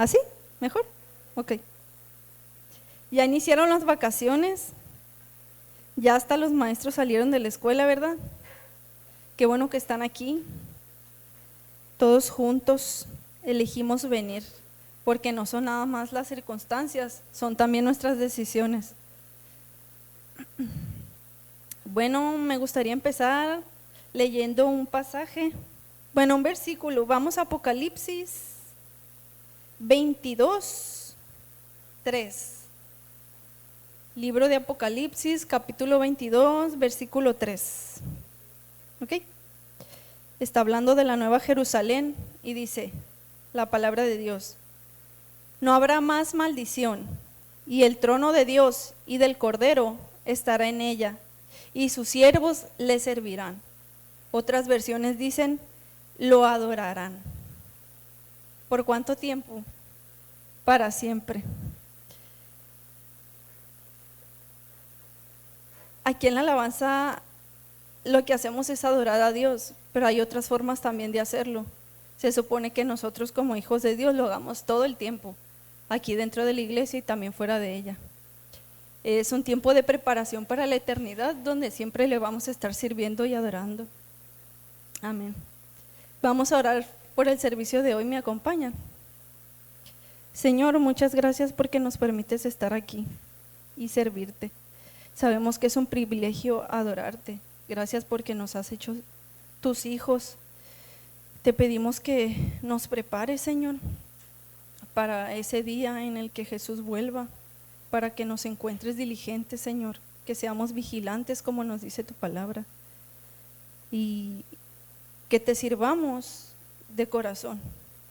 ¿Así? ¿Mejor? Ok. Ya iniciaron las vacaciones, ya hasta los maestros salieron de la escuela, ¿verdad? Qué bueno que están aquí. Todos juntos elegimos venir, porque no son nada más las circunstancias, son también nuestras decisiones. Bueno, me gustaría empezar leyendo un pasaje, un versículo. Vamos a Apocalipsis 22, 3. Libro de Apocalipsis, capítulo 22, versículo 3. ¿Ok? Está hablando de la Nueva Jerusalén y dice la palabra de Dios: no habrá más maldición, y el trono de Dios y del Cordero estará en ella, y sus siervos le servirán. Otras versiones dicen, lo adorarán. ¿Por cuánto tiempo? Para siempre. Aquí en la alabanza lo que hacemos es adorar a Dios, pero hay otras formas también de hacerlo. Se supone que nosotros como hijos de Dios lo hagamos todo el tiempo, aquí dentro de la iglesia y también fuera de ella. Es un tiempo de preparación para la eternidad, donde siempre le vamos a estar sirviendo y adorando. Amén. Vamos a orar por el servicio de hoy. ¿Me acompañan? Señor, muchas gracias porque nos permites estar aquí y servirte. Sabemos que es un privilegio adorarte. Gracias porque nos has hecho tus hijos. Te pedimos que nos prepares, Señor, para ese día en el que Jesús vuelva, para que nos encuentres diligentes, Señor, que seamos vigilantes como nos dice tu palabra, y que te sirvamos de corazón,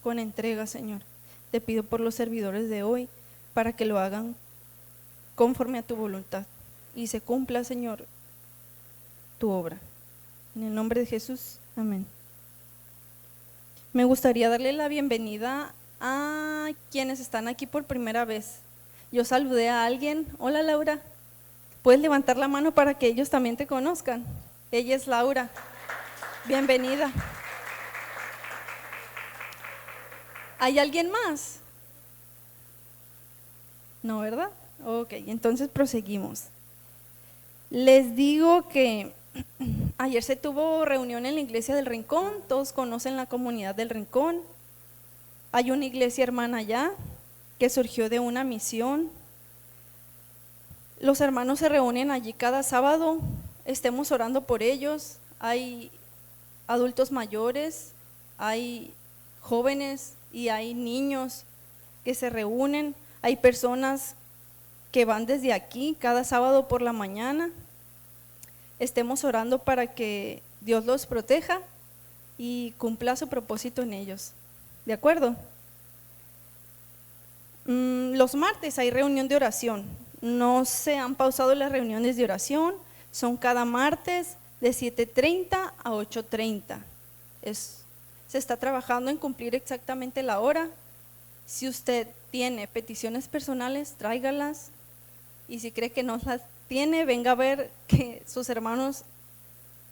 con entrega, Señor. Te pido por los servidores de hoy, para que lo hagan conforme a tu voluntad y se cumpla, Señor, tu obra. En el nombre de Jesús, amén. Me gustaría darle la bienvenida a quienes están aquí por primera vez. Yo saludé a alguien. Hola, Laura. ¿Puedes levantar la mano para que ellos también te conozcan? Ella es Laura. Bienvenida. ¿Hay alguien más? No, ¿verdad? Ok, entonces proseguimos. Les digo que ayer se tuvo reunión en la iglesia del Rincón. Todos conocen la comunidad del Rincón. Hay una iglesia hermana allá que surgió de una misión. Los hermanos se reúnen allí cada sábado. Estemos orando por ellos. Hay adultos mayores, hay jóvenes y hay niños que se reúnen. Hay personas que van desde aquí cada sábado por la mañana. Estemos orando para que Dios los proteja y cumpla su propósito en ellos. ¿De acuerdo? Los martes hay reunión de oración. No se han pausado las reuniones de oración. Son cada martes de 7:30 a 8:30. Se está trabajando en cumplir exactamente la hora. Si usted tiene peticiones personales, tráigalas. Y si cree que no las tiene, venga a ver que sus hermanos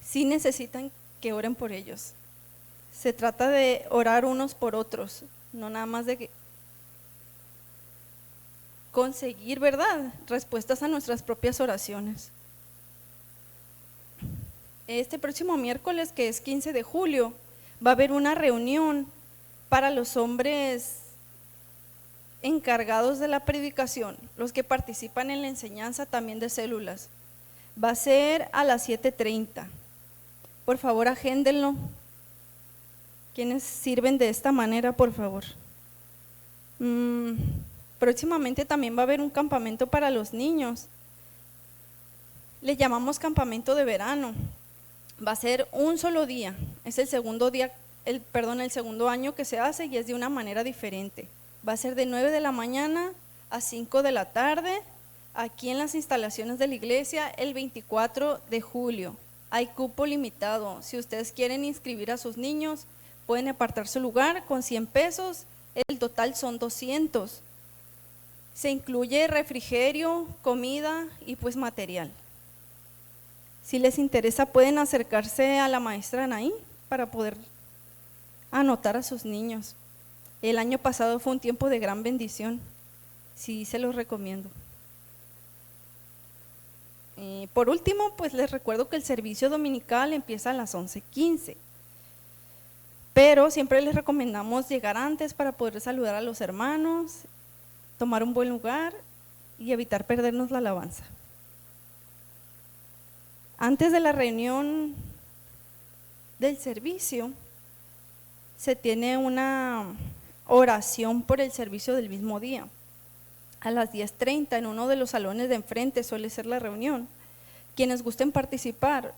sí necesitan que oren por ellos. Se trata de orar unos por otros, no nada más de conseguir, ¿verdad?, respuestas a nuestras propias oraciones. Este próximo miércoles, que es 15 de julio, va a haber una reunión para los hombres encargados de la predicación, los que participan en la enseñanza también de células. Va a ser a las 7:30. Por favor, agéndenlo. Quienes sirven de esta manera, por favor. Próximamente también va a haber un campamento para los niños. Le llamamos campamento de verano. Va a ser un solo día. Es el segundo año que se hace y es de una manera diferente. Va a ser de 9 de la mañana a 5 de la tarde, aquí en las instalaciones de la iglesia, el 24 de julio. Hay cupo limitado. Si ustedes quieren inscribir a sus niños, pueden apartar su lugar con 100 pesos. El total son 200. Se incluye refrigerio, comida y pues material. Si les interesa, pueden acercarse a la maestra Anaí para poder anotar a sus niños. El año pasado fue un tiempo de gran bendición. Sí, se los recomiendo. Por último, pues les recuerdo que el servicio dominical empieza a las 11:15. Pero siempre les recomendamos llegar antes para poder saludar a los hermanos, tomar un buen lugar y evitar perdernos la alabanza. Antes de la reunión del servicio, se tiene una oración por el servicio del mismo día. A las 10:30 en uno de los salones de enfrente suele ser la reunión. Quienes gusten participar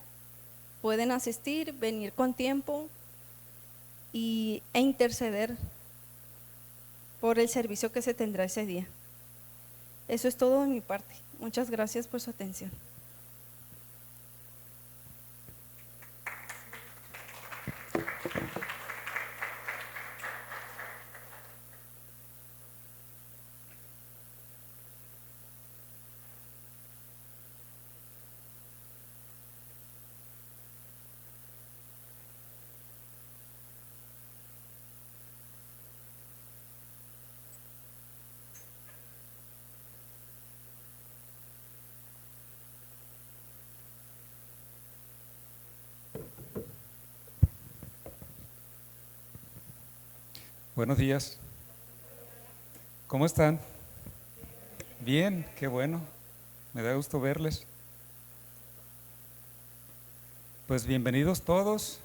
pueden asistir, venir con tiempo e interceder por el servicio que se tendrá ese día. Eso es todo de mi parte. Muchas gracias por su atención. Buenos días. ¿Cómo están? Bien, qué bueno. Me da gusto verles. Pues bienvenidos todos.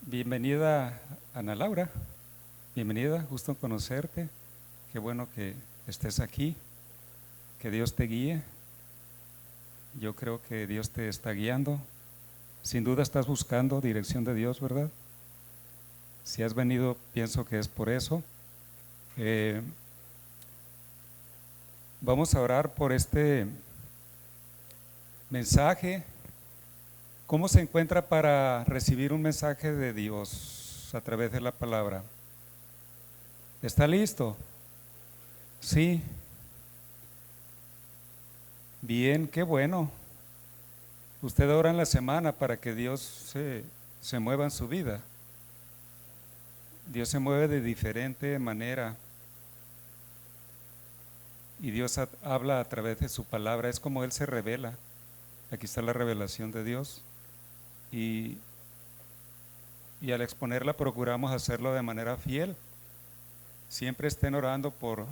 Bienvenida Ana Laura. Bienvenida, gusto en conocerte. Qué bueno que estés aquí. Que Dios te guíe. Yo creo que Dios te está guiando. Sin duda estás buscando dirección de Dios, ¿verdad? Si has venido, pienso que es por eso. Vamos a orar por este mensaje. ¿Cómo se encuentra para recibir un mensaje de Dios a través de la palabra? ¿Está listo? Sí. Bien, qué bueno. Usted ora en la semana para que Dios se mueva en su vida. Dios se mueve de diferente manera y Dios habla a través de su palabra, es como Él se revela. Aquí está la revelación de Dios y al exponerla procuramos hacerlo de manera fiel. Siempre estén orando por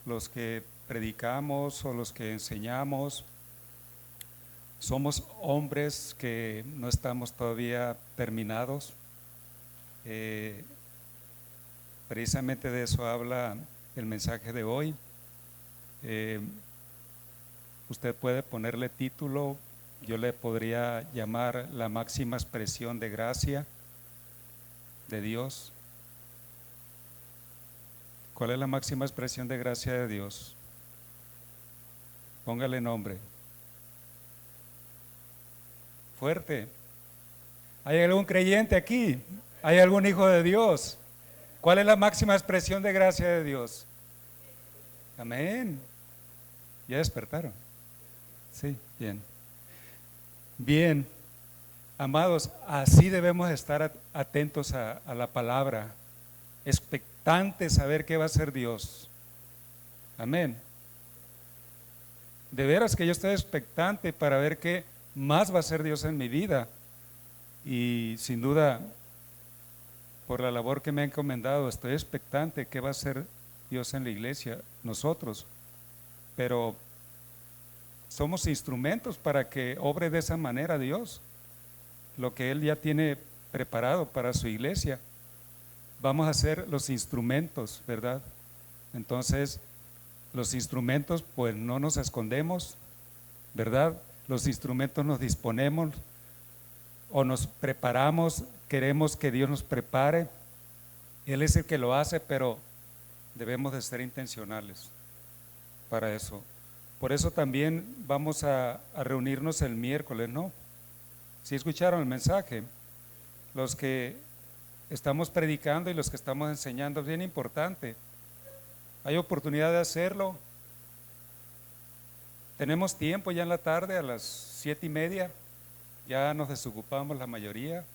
los que predicamos o los que enseñamos. Somos hombres que no estamos todavía terminados. Precisamente de eso habla el mensaje de hoy. Usted puede ponerle título, yo le podría llamar la máxima expresión de gracia de Dios. ¿Cuál es la máxima expresión de gracia de Dios? Póngale nombre. Fuerte. ¿Hay algún creyente aquí? ¿Hay algún hijo de Dios? ¿Cuál es la máxima expresión de gracia de Dios? Amén. ¿Ya despertaron? Sí, bien. Bien, amados, así debemos estar atentos a la palabra, expectantes a ver qué va a hacer Dios. Amén. De veras que yo estoy expectante para ver qué más va a hacer Dios en mi vida. Y sin duda, por la labor que me ha encomendado, estoy expectante qué va a hacer Dios en la iglesia, nosotros. Pero somos instrumentos para que obre de esa manera Dios. Lo que Él ya tiene preparado para su iglesia, vamos a ser los instrumentos, ¿verdad? Entonces, los instrumentos, pues no nos escondemos, ¿verdad? Los instrumentos nos disponemos o nos preparamos, queremos que Dios nos prepare. Él es el que lo hace, pero debemos de ser intencionales para eso. Por eso también vamos a reunirnos el miércoles, ¿no? ¿Sí escucharon el mensaje? Los que estamos predicando y los que estamos enseñando, es bien importante. Hay oportunidad de hacerlo. Tenemos tiempo ya en la tarde, a las 7:30, ya nos desocupamos la mayoría.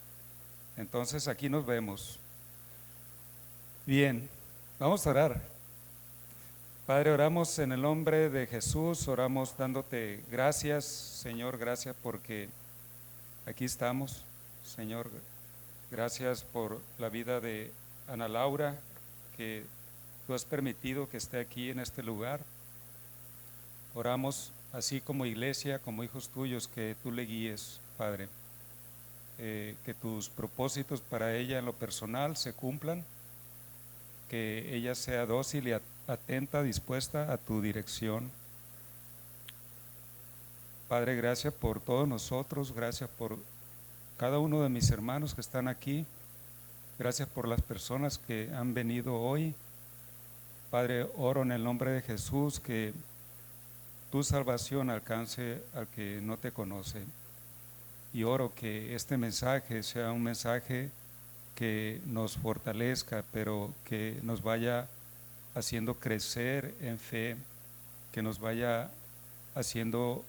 Entonces aquí nos vemos. Bien, Vamos a orar. Padre, oramos en el nombre de Jesús, oramos dándote gracias, Señor, gracias porque aquí estamos, Señor, gracias por la vida de Ana Laura, que tú has permitido que esté aquí en este lugar. Oramos así como iglesia, como hijos tuyos, que tú le guíes, Padre, que tus propósitos para ella en lo personal se cumplan, que ella sea dócil y atenta, dispuesta a tu dirección. Padre, gracias por todos nosotros, gracias por cada uno de mis hermanos que están aquí, gracias por las personas que han venido hoy. Padre, oro en el nombre de Jesús que tu salvación alcance al que no te conoce, y oro que este mensaje sea un mensaje que nos fortalezca, pero que nos vaya haciendo crecer en fe, que nos vaya haciendo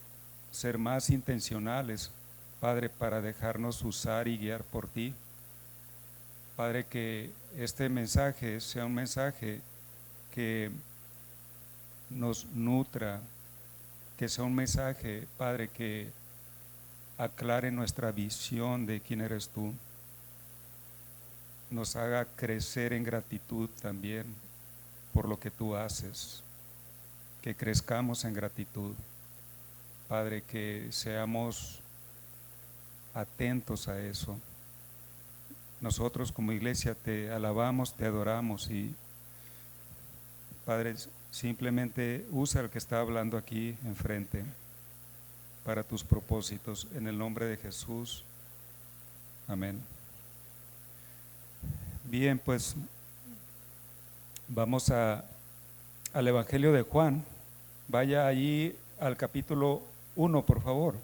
ser más intencionales, Padre, para dejarnos usar y guiar por ti. Padre, que este mensaje sea un mensaje que nos nutra, que sea un mensaje, Padre, que aclare nuestra visión de quién eres tú, nos haga crecer en gratitud también por lo que tú haces, que crezcamos en gratitud. Padre, que seamos atentos a eso. Nosotros como iglesia te alabamos, te adoramos y, Padre, simplemente usa el que está hablando aquí enfrente para tus propósitos, en el nombre de Jesús. Amén. Bien, pues vamos al Evangelio de Juan. Vaya allí al capítulo 1, por favor.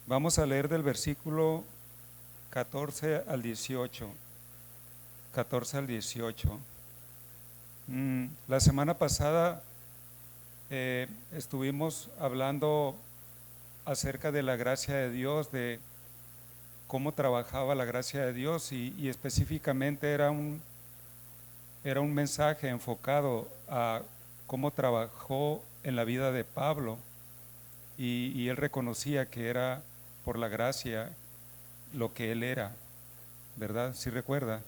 Vamos a leer del versículo 14 al 18. 14 al 18. La semana pasada estuvimos hablando acerca de la gracia de Dios, de cómo trabajaba la gracia de Dios y específicamente era un mensaje enfocado a cómo trabajó en la vida de Pablo y él reconocía que era por la gracia lo que él era, ¿verdad? ¿Sí recuerda?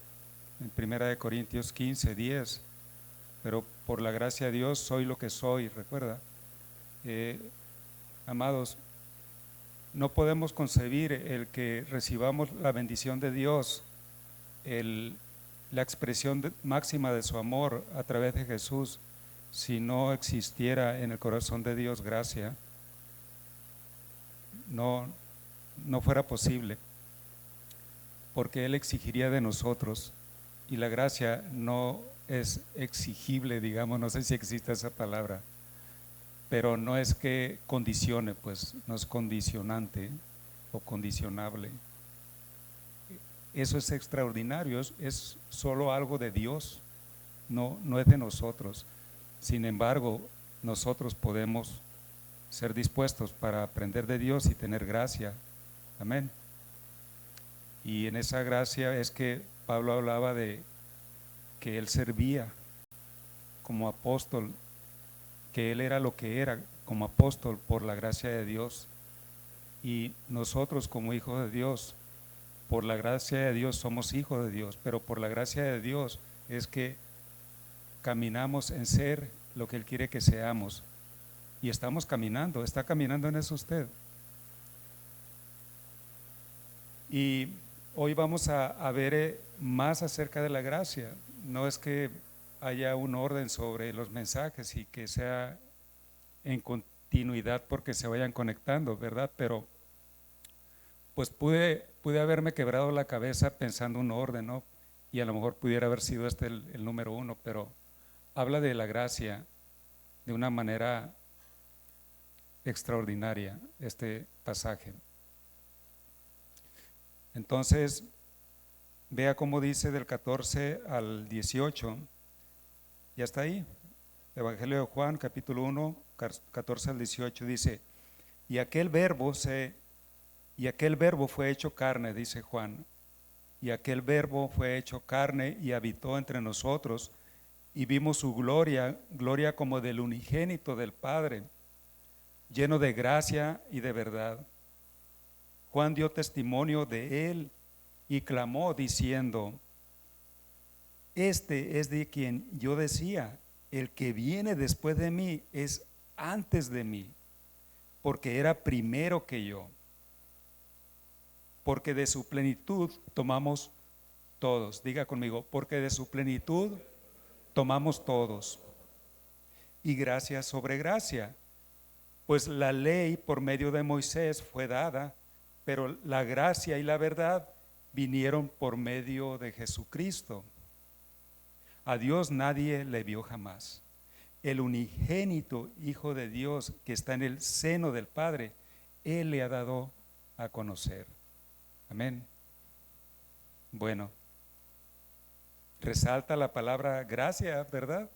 En 1 Corintios 15, 10, pero por la gracia de Dios soy lo que soy, ¿recuerda? Amados, no podemos concebir el que recibamos la bendición de Dios, la expresión máxima de su amor a través de Jesús, si no existiera en el corazón de Dios gracia. No fuera posible, porque Él exigiría de nosotros, y la gracia no es exigible, digamos, no sé si existe esa palabra, pero no es que condicione, pues no es condicionante o condicionable. Eso es extraordinario, es solo algo de Dios, no es de nosotros. Sin embargo, nosotros podemos ser dispuestos para aprender de Dios y tener gracia. Amén. Y en esa gracia es que Pablo hablaba de que él servía como apóstol, que él era lo que era como apóstol por la gracia de Dios. Y nosotros como hijos de Dios, por la gracia de Dios somos hijos de Dios, pero por la gracia de Dios es que caminamos en ser lo que Él quiere que seamos. Y estamos caminando, está caminando en eso usted. Y hoy vamos a ver más acerca de la gracia. No es que haya un orden sobre los mensajes y que sea en continuidad porque se vayan conectando, ¿verdad? Pero pues pude haberme quebrado la cabeza pensando un orden, ¿no? Y a lo mejor pudiera haber sido este el número 1, pero habla de la gracia de una manera extraordinaria este pasaje. Entonces, vea cómo dice del 14 al 18, ya está ahí, Evangelio de Juan, capítulo 1, 14 al 18, dice: y aquel verbo fue hecho carne, dice Juan, y aquel verbo fue hecho carne y habitó entre nosotros, y vimos su gloria, gloria como del unigénito del Padre, lleno de gracia y de verdad. Juan dio testimonio de él y clamó diciendo: este es de quien yo decía, el que viene después de mí es antes de mí, porque era primero que yo. Porque de su plenitud tomamos todos. Diga conmigo, porque de su plenitud tomamos todos. Y gracia sobre gracia. Pues la ley por medio de Moisés fue dada, pero la gracia y la verdad vinieron por medio de Jesucristo. A Dios nadie le vio jamás. El unigénito Hijo de Dios que está en el seno del Padre, Él le ha dado a conocer. Amén. Bueno, resalta la palabra gracia, ¿verdad?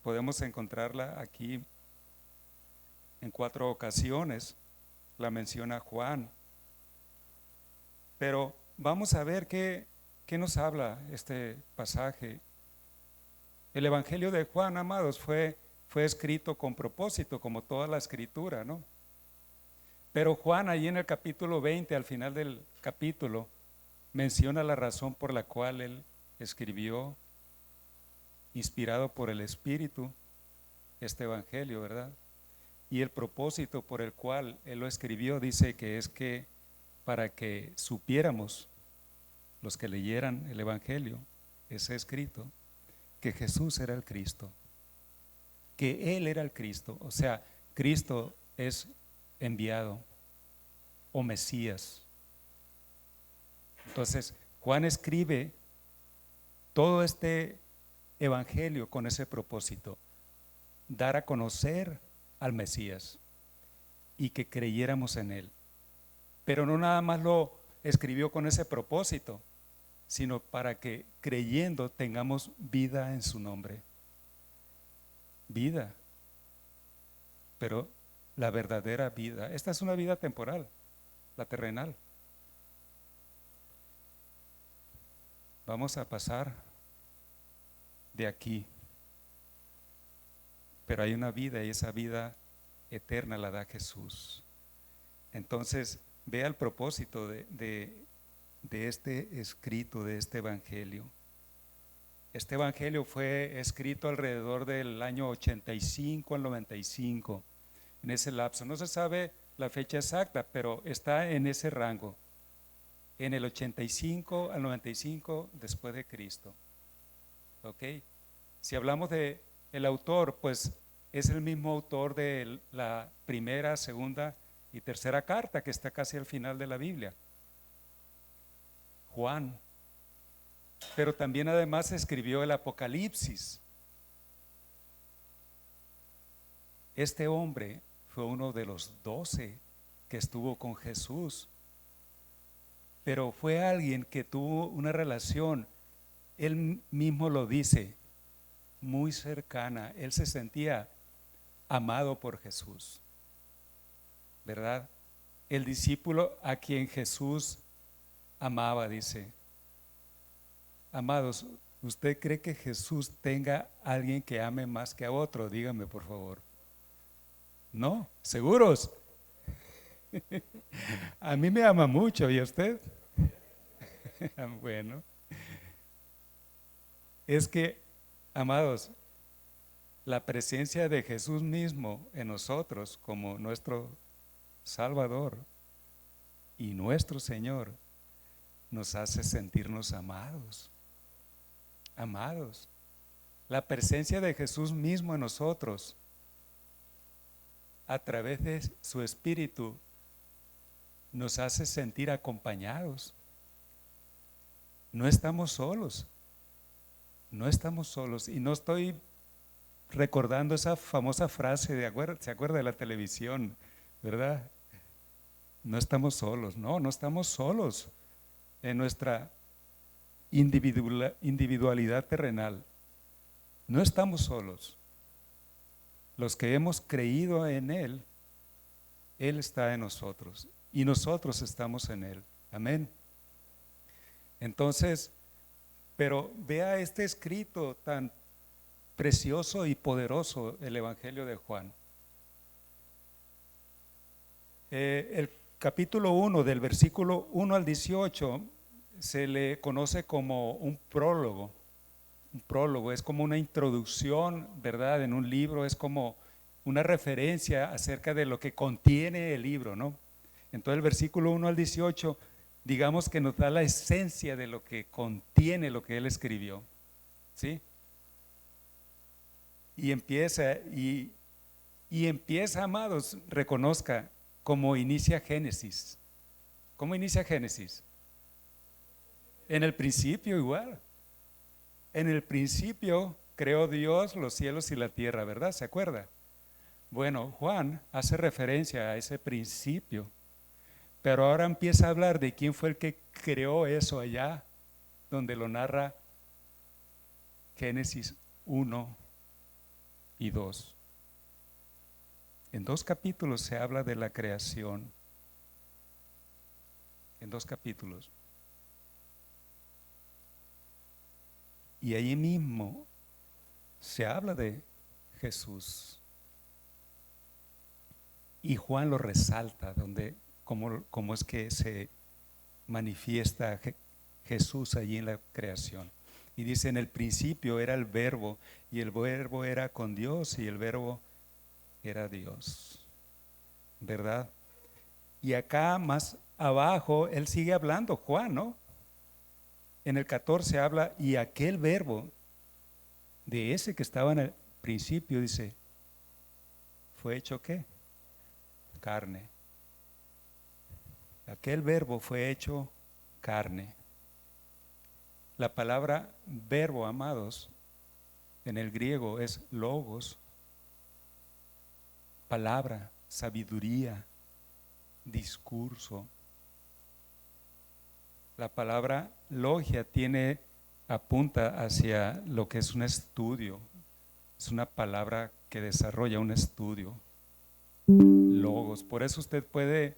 Podemos encontrarla aquí en 4 ocasiones, la menciona Juan. Pero vamos a ver qué nos habla este pasaje. El Evangelio de Juan, amados, fue escrito con propósito, como toda la escritura, ¿no? Pero Juan, ahí en el capítulo 20, al final del capítulo, menciona la razón por la cual él escribió, inspirado por el Espíritu, este Evangelio, ¿verdad? Y el propósito por el cual él lo escribió, dice que es que para que supiéramos, los que leyeran el Evangelio, ese escrito, que Jesús era el Cristo, que Él era el Cristo, o sea, Cristo es enviado o Mesías. Entonces, Juan escribe todo este Evangelio con ese propósito, dar a conocer al Mesías y que creyéramos en Él. Pero no nada más lo escribió con ese propósito, sino para que creyendo tengamos vida en su nombre. Vida, pero la verdadera vida. Esta es una vida temporal, la terrenal. Vamos a pasar de aquí, pero hay una vida y esa vida eterna la da Jesús. Entonces, vea el propósito de este escrito, de este evangelio. Este evangelio fue escrito alrededor del año 85 al 95, en ese lapso. No se sabe la fecha exacta, pero está en ese rango, en el 85 al 95 después de Cristo. ¿Ok? Si hablamos de el autor, pues es el mismo autor de la primera, segunda y tercera carta, que está casi al final de la Biblia, Juan. Pero también además escribió el Apocalipsis. Este hombre fue uno de los 12 que estuvo con Jesús, pero fue alguien que tuvo una relación, él mismo lo dice, muy cercana. Él se sentía amado por Jesús, ¿verdad? El discípulo a quien Jesús amaba, dice. Amados, ¿usted cree que Jesús tenga a alguien que ame más que a otro? Dígame, por favor. ¿No? ¿Seguros? A mí me ama mucho, ¿y a usted? Bueno, es que, amados, la presencia de Jesús mismo en nosotros como nuestro Salvador y nuestro Señor nos hace sentirnos amados. Amados, la presencia de Jesús mismo en nosotros a través de su Espíritu nos hace sentir acompañados. No estamos solos, no estamos solos. Y no estoy recordando esa famosa frase ¿se acuerda de la televisión, verdad? No estamos solos, no estamos solos en nuestra individualidad terrenal. No estamos solos. Los que hemos creído en Él Él está en nosotros y nosotros estamos en Él. Amén. Entonces, pero vea este escrito tan precioso y poderoso, el Evangelio de Juan. El capítulo 1, del versículo 1 al 18, se le conoce como un prólogo. Un prólogo es como una introducción, ¿verdad? En un libro es como una referencia acerca de lo que contiene el libro, ¿no? Entonces el versículo 1 al 18, digamos que nos da la esencia de lo que contiene lo que él escribió, ¿sí? Y empieza, amados, reconozca, como inicia Génesis. ¿Cómo inicia Génesis? En el principio igual. En el principio creó Dios los cielos y la tierra, ¿verdad? ¿Se acuerda? Bueno, Juan hace referencia a ese principio, pero ahora empieza a hablar de quién fue el que creó eso allá, donde lo narra Génesis 1 y 2. En 2 capítulos se habla de la creación. En 2 capítulos. Y ahí mismo se habla de Jesús. Y Juan lo resalta, cómo es que se manifiesta Jesús allí en la creación. Y dice, en el principio era el verbo, y el verbo era con Dios, y el verbo era Dios, ¿verdad? Y acá más abajo, él sigue hablando, Juan, ¿no? En el 14 habla, y aquel verbo, de ese que estaba en el principio, dice, ¿fue hecho qué? Carne. Aquel verbo fue hecho carne. La palabra verbo, amados, en el griego es logos, palabra, sabiduría, discurso. La palabra logia apunta hacia lo que es un estudio, es una palabra que desarrolla un estudio, logos. Por eso usted puede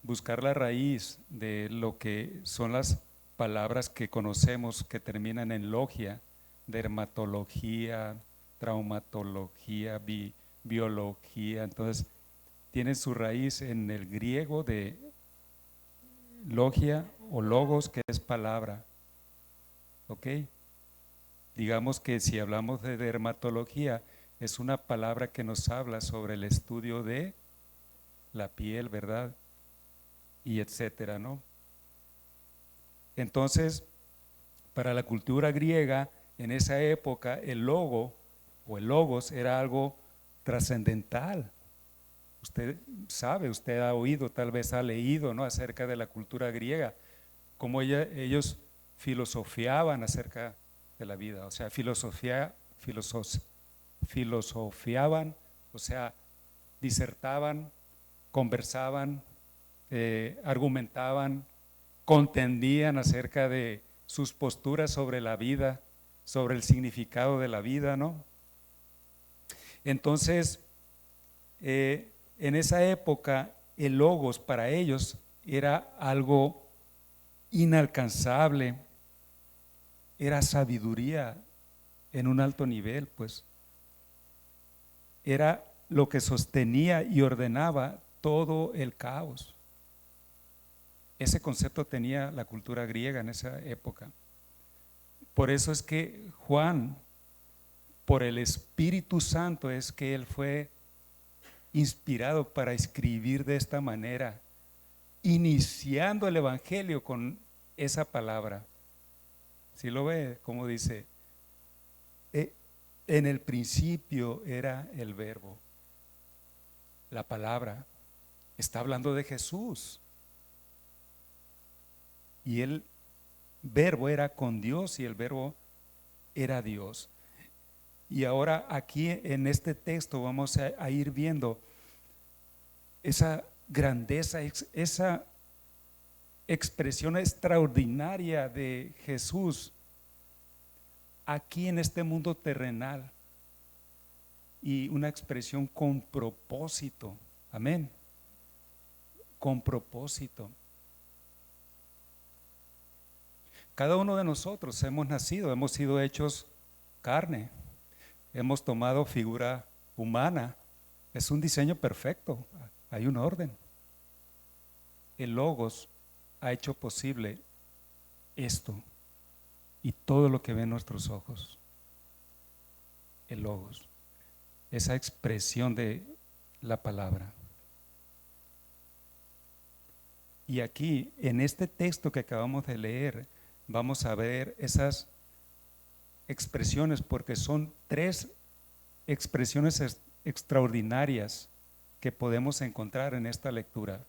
buscar la raíz de lo que son las palabras que conocemos que terminan en logia: dermatología, traumatología, biología. Entonces tienen su raíz en el griego de logia o logos, que es palabra. ¿Ok? Digamos que si hablamos de dermatología, es una palabra que nos habla sobre el estudio de la piel, ¿verdad? Y etcétera, ¿no? Entonces, para la cultura griega, en esa época, el logo o el logos era algo trascendental. Usted sabe, usted ha oído, tal vez ha leído, ¿no?, acerca de la cultura griega, cómo ellos filosofiaban acerca de la vida, o sea, filosofiaban, o sea, disertaban, conversaban, argumentaban, contendían acerca de sus posturas sobre la vida, sobre el significado de la vida, ¿no? Entonces, en esa época, el logos para ellos era algo inalcanzable, era sabiduría en un alto nivel, pues. Era lo que sostenía y ordenaba todo el caos. Ese concepto tenía la cultura griega en esa época. Por eso es que Juan, por el Espíritu Santo, es que él fue inspirado para escribir de esta manera, iniciando el Evangelio con esa palabra. ¿Sí lo ve? Como dice, en el principio era el verbo, la palabra. Está hablando de Jesús. Y el verbo era con Dios y el verbo era Dios. Y ahora aquí en este texto vamos a ir viendo esa grandeza, esa expresión extraordinaria de Jesús aquí en este mundo terrenal, y una expresión con propósito. Amén. Con propósito. Cada uno de nosotros hemos nacido, hemos sido hechos carne, hemos tomado figura humana. Es un diseño perfecto, hay un orden. El Logos ha hecho posible esto y todo lo que ven nuestros ojos. El Logos, esa expresión de la palabra. Y aquí, en este texto que acabamos de leer, vamos a ver esas expresiones, porque son 3 expresiones extraordinarias que podemos encontrar en esta lectura.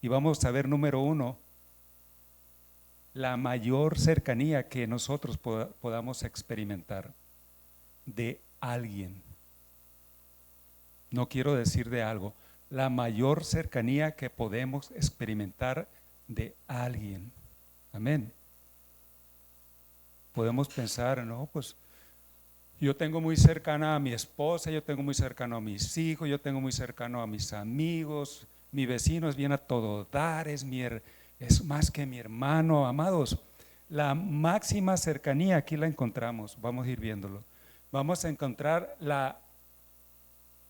Y vamos a ver, número 1, la mayor cercanía que nosotros podamos experimentar de alguien. No quiero decir de algo, la mayor cercanía que podemos experimentar de alguien. Amén. Podemos pensar, no, pues yo tengo muy cercana a mi esposa, yo tengo muy cercano a mis hijos, yo tengo muy cercano a mis amigos, mi vecino es bien a todo dar, es más que mi hermano. Amados, la máxima cercanía aquí la encontramos, vamos a ir viéndolo. Vamos a encontrar la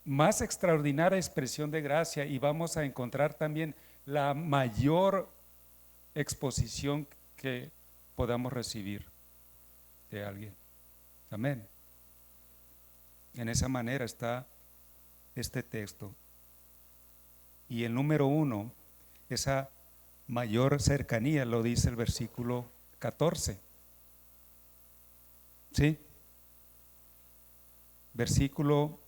más extraordinaria expresión de gracia y vamos a encontrar también la mayor exposición que podamos recibir de alguien. Amén. En esa manera está este texto. Y el número 1, esa mayor cercanía, lo dice el versículo 14. ¿Sí? Versículo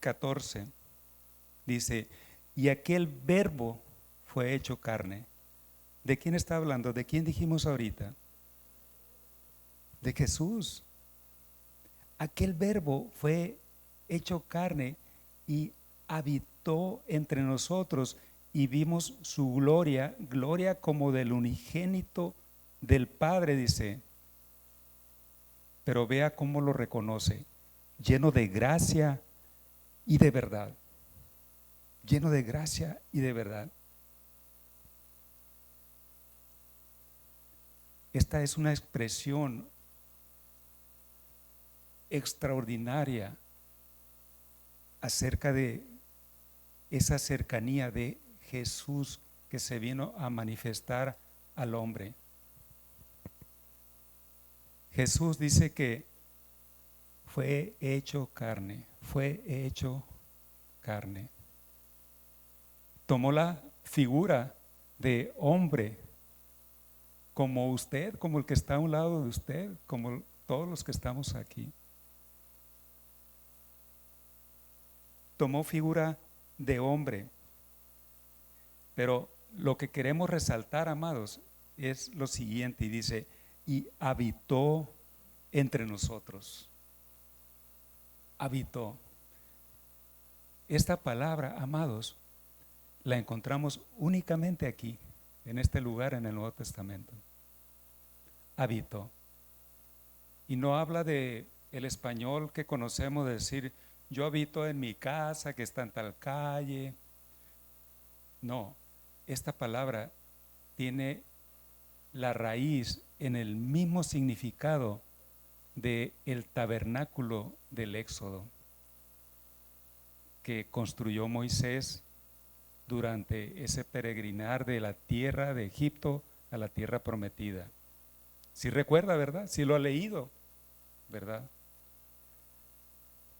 14 dice: y aquel verbo fue hecho carne. ¿De quién está hablando? ¿De quién dijimos ahorita? De Jesús. Aquel verbo fue hecho carne y habitó entre nosotros y vimos su gloria, gloria como del unigénito del Padre, dice. Pero vea cómo lo reconoce: lleno de gracia y de verdad. Lleno de gracia y de verdad. Esta es una expresión extraordinaria acerca de esa cercanía de Jesús que se vino a manifestar al hombre. Jesús dice que fue hecho carne, fue hecho carne. Tomó la figura de hombre, como usted, como el que está a un lado de usted, como todos los que estamos aquí. Tomó figura de hombre. Pero lo que queremos resaltar, amados, es lo siguiente, y dice: y habitó entre nosotros. Habitó. Esta palabra, amados, la encontramos únicamente aquí, en este lugar, en el Nuevo Testamento. Habitó. Y no habla de el español que conocemos, de decir: yo habito en mi casa que está en tal calle. No, esta palabra tiene la raíz en el mismo significado de el tabernáculo del Éxodo que construyó Moisés durante ese peregrinar de la tierra de Egipto a la tierra prometida. Si recuerda, ¿verdad? Si lo ha leído, ¿verdad?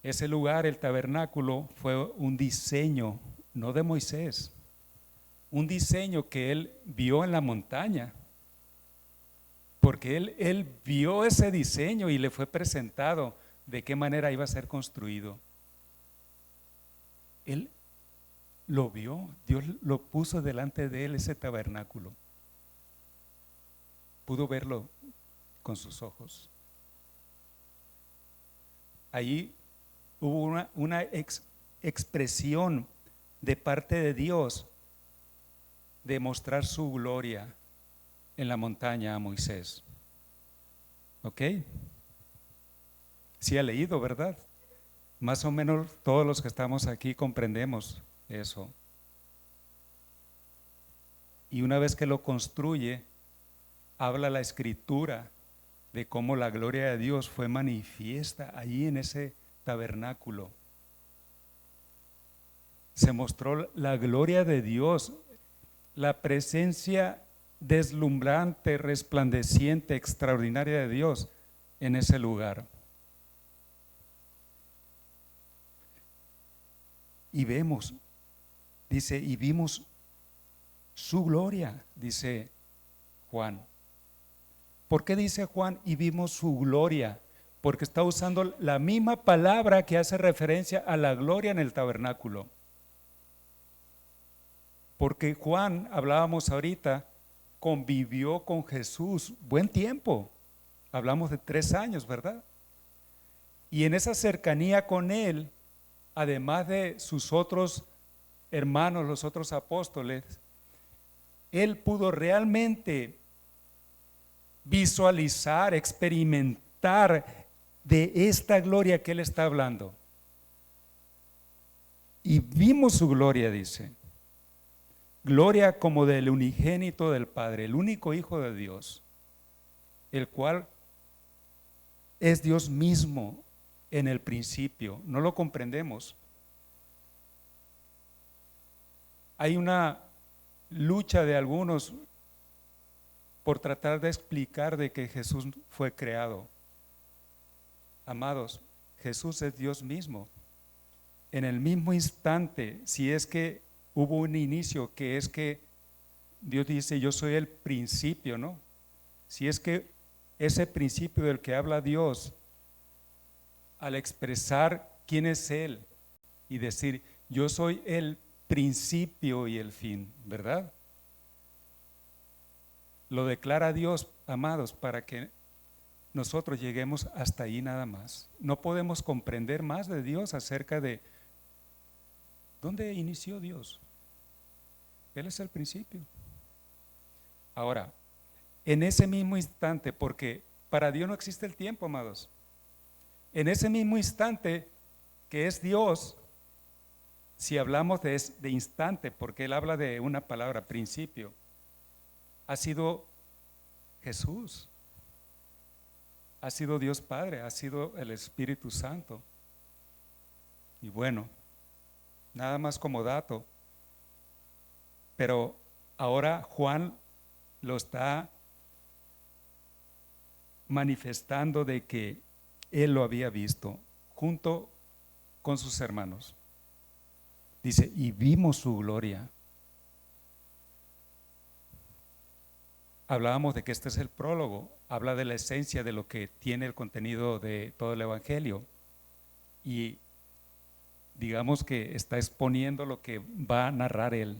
Ese lugar, el tabernáculo, fue un diseño, no de Moisés, un diseño que él vio en la montaña, porque él vio ese diseño y le fue presentado de qué manera iba a ser construido. Él lo vio, Dios lo puso delante de él, ese tabernáculo. Pudo verlo con sus ojos. Allí hubo una expresión de parte de Dios de mostrar su gloria en la montaña a Moisés. ¿Ok? Sí ha leído, ¿verdad? Más o menos todos los que estamos aquí comprendemos eso. Y una vez que lo construye, habla la Escritura de cómo la gloria de Dios fue manifiesta allí en ese tabernáculo. Se mostró la gloria de Dios, la presencia deslumbrante, resplandeciente, extraordinaria de Dios en ese lugar. Y vemos, dice, y vimos su gloria, dice Juan. ¿Por qué dice Juan y vimos su gloria? Porque está usando la misma palabra que hace referencia a la gloria en el tabernáculo. Porque Juan, hablábamos ahorita, convivió con Jesús buen tiempo. Hablamos de 3 años, ¿verdad? Y en esa cercanía con él, además de sus otros hermanos, los otros apóstoles, él pudo realmente visualizar, experimentar de esta gloria que él está hablando. Y vimos su gloria, dice. Gloria como del unigénito del Padre, el único Hijo de Dios, el cual es Dios mismo en el principio. No lo comprendemos. Hay una lucha de algunos por tratar de explicar de que Jesús fue creado. Amados, Jesús es Dios mismo. En el mismo instante, si es que hubo un inicio, que es que Dios dice, yo soy el principio, ¿no? Si es que ese principio del que habla Dios, al expresar quién es Él y decir, yo soy el principio y el fin, ¿verdad? Lo declara Dios, amados, para que nosotros lleguemos hasta ahí nada más. No podemos comprender más de Dios acerca de dónde inició Dios. Él es el principio. Ahora, en ese mismo instante, porque para Dios no existe el tiempo, amados. En ese mismo instante que es Dios, si hablamos de instante, porque Él habla de una palabra, principio, ha sido Jesús, ha sido Dios Padre, ha sido el Espíritu Santo. Y bueno, nada más como dato, pero ahora Juan lo está manifestando de que él lo había visto junto con sus hermanos. Dice, y vimos su gloria. Hablábamos de que este es el prólogo, habla de la esencia de lo que tiene el contenido de todo el Evangelio y digamos que está exponiendo lo que va a narrar él.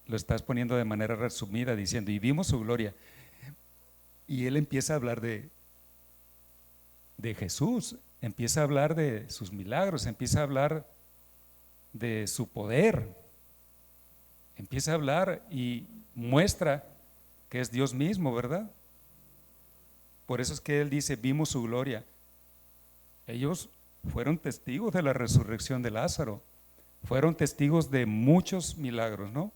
Lo está exponiendo de manera resumida diciendo, y vimos su gloria. Y él empieza a hablar de Jesús, empieza a hablar de sus milagros, empieza a hablar de su poder, empieza a hablar y muestra que es Dios mismo, ¿verdad? Por eso es que él dice, vimos su gloria. Ellos fueron testigos de la resurrección de Lázaro, fueron testigos de muchos milagros, ¿no?